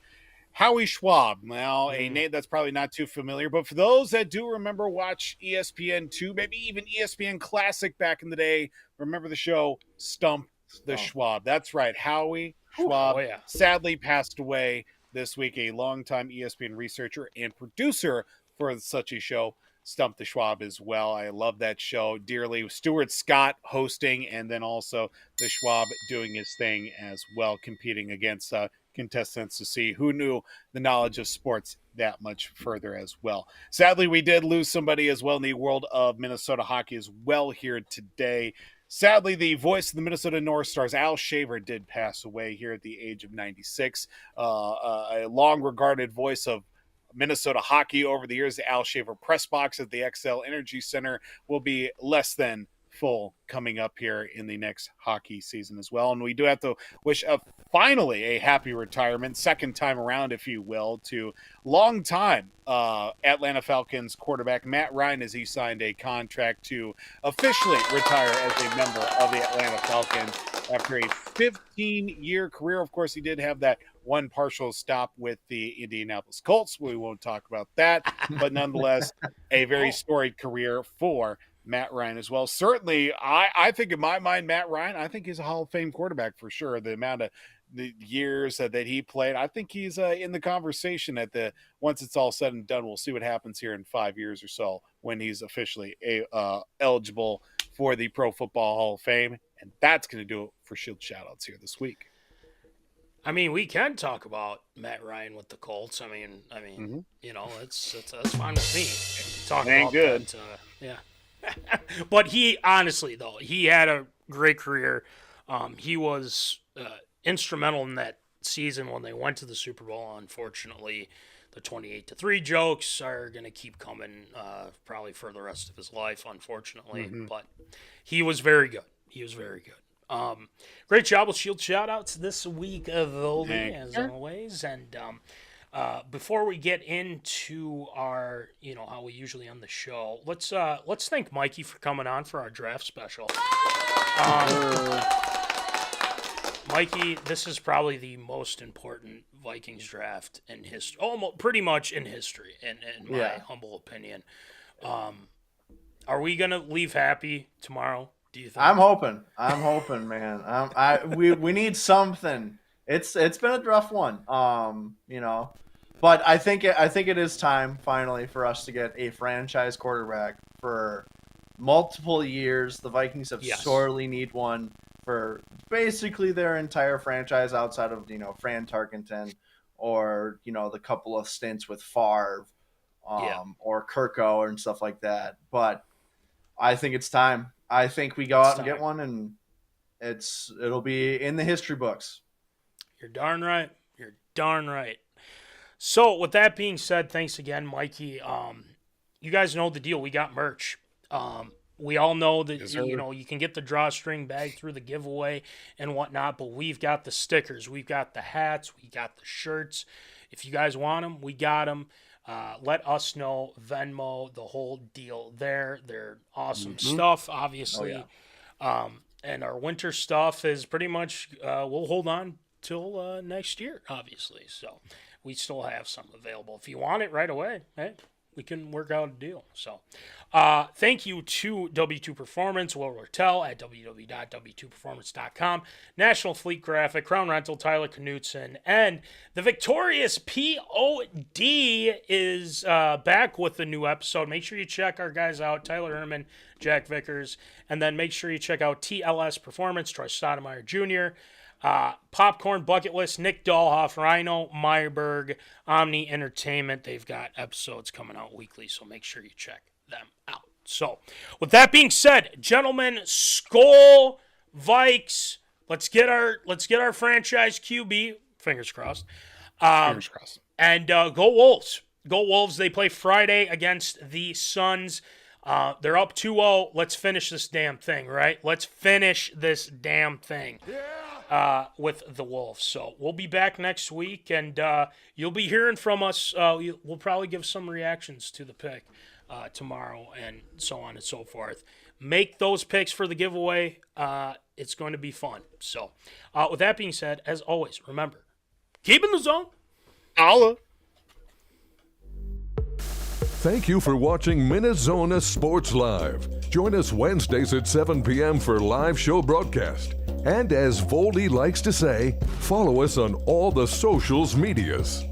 Howie Schwab, now a name that's probably not too familiar, but for those that do remember, watch ESPN2, maybe even ESPN Classic back in the day, remember the show Stump the Schwab. That's right, Howie Schwab sadly passed away this week, a longtime ESPN researcher and producer for such a show, Stump the Schwab as well. I love that show dearly. Stuart Scott hosting, and then also the Schwab doing his thing as well, competing against contestants to see who knew the knowledge of sports that much further as well. Sadly, we did lose somebody as well in the world of Minnesota hockey as well here today. Sadly, the voice of the Minnesota North Stars, Al Shaver, did pass away here at the age of 96. A long-regarded voice of Minnesota hockey over the years. The Al Shaver press box at the XL Energy Center will be less than full coming up here in the next hockey season as well. And we do have to wish finally a happy retirement, second time around, if you will, to longtime Atlanta Falcons quarterback Matt Ryne, as he signed a contract to officially retire as a member of the Atlanta Falcons after a 15-year career. Of course, he did have that one partial stop with the Indianapolis Colts. We won't talk about that, but nonetheless, a very storied career for Matt Ryne as well. Certainly, I think in my mind, Matt Ryne, I think he's a Hall of Fame quarterback for sure. The amount of the years that he played, I think he's in the conversation once it's all said and done. We'll see what happens here in 5 years or so when he's officially eligible for the Pro Football Hall of Fame. And that's going to do it for Shield Shoutouts here this week. I mean, we can talk about Matt Ryne with the Colts. I mean, you know, that's fine with me. Talk ain't about good. That, yeah. But he, honestly, though, he had a great career. He was instrumental in that season when they went to the Super Bowl. Unfortunately, the 28-3 jokes are going to keep coming probably for the rest of his life, unfortunately. But he was very good. He was very good. Great job with Shield Shoutouts this week, Voldy, as always. And before we get into our, you know, how we usually end the show, let's thank Mikey for coming on for our draft special. Mikey, this is probably the most important Vikings draft in history, almost pretty much in history, in my humble opinion. Are we gonna leave happy tomorrow? Do you think? I'm hoping, man. We need something. It's been a rough one. You know, but I think it is time finally for us to get a franchise quarterback for multiple years. The Vikings have sorely need one for basically their entire franchise outside of, you know, frantarkenton or, you know, the couple of stints with Favre or Kirko and stuff like that. But I think it's time. I think we go out and get one, and it'll be in the history books. You're darn right. You're darn right. So with that being said, thanks again, Mikey. You guys know the deal. We got merch. We all know that, you know, you can get the drawstring bag through the giveaway and whatnot, but we've got the stickers. We've got the hats. We got the shirts. If you guys want them, we got them. Let us know. Venmo, the whole deal there. They're awesome stuff, obviously. And our winter stuff is pretty much, we'll hold on till next year, obviously. So we still have some available. If you want it right away, hey, we can work out a deal. So thank you to W2 Performance, Will Rotel at www.w2performance.com, National Fleet Graphic, Crown Rental, Tyler Knutson, and the victorious P.O.D. is back with a new episode. Make sure you check our guys out, Tyler Hermann, Jack Vickers, and then make sure you check out TLS Performance, Troy Stoudemire Jr., Popcorn Bucket List, Nick Dahlhoff, Ryne, Myhrberg, Omni Entertainment. They've got episodes coming out weekly, so make sure you check them out. So, with that being said, gentlemen, skol, Vikes. Let's get our franchise QB. Fingers crossed. Fingers crossed. And go Wolves. Go Wolves. They play Friday against the Suns. They're up 2-0. Let's finish this damn thing, right? Let's finish this damn thing. With the Wolves. So we'll be back next week, and you'll be hearing from us. We'll probably give some reactions to the pick tomorrow, and so on and so forth. Make those picks for the giveaway. It's going to be fun. So, with that being said, as always, remember, keep in the zone. Holla. Thank you for watching MinneZona Sports Live. Join us Wednesdays at 7 p.m. for live show broadcast. And as Voldy likes to say, follow us on all the socials medias.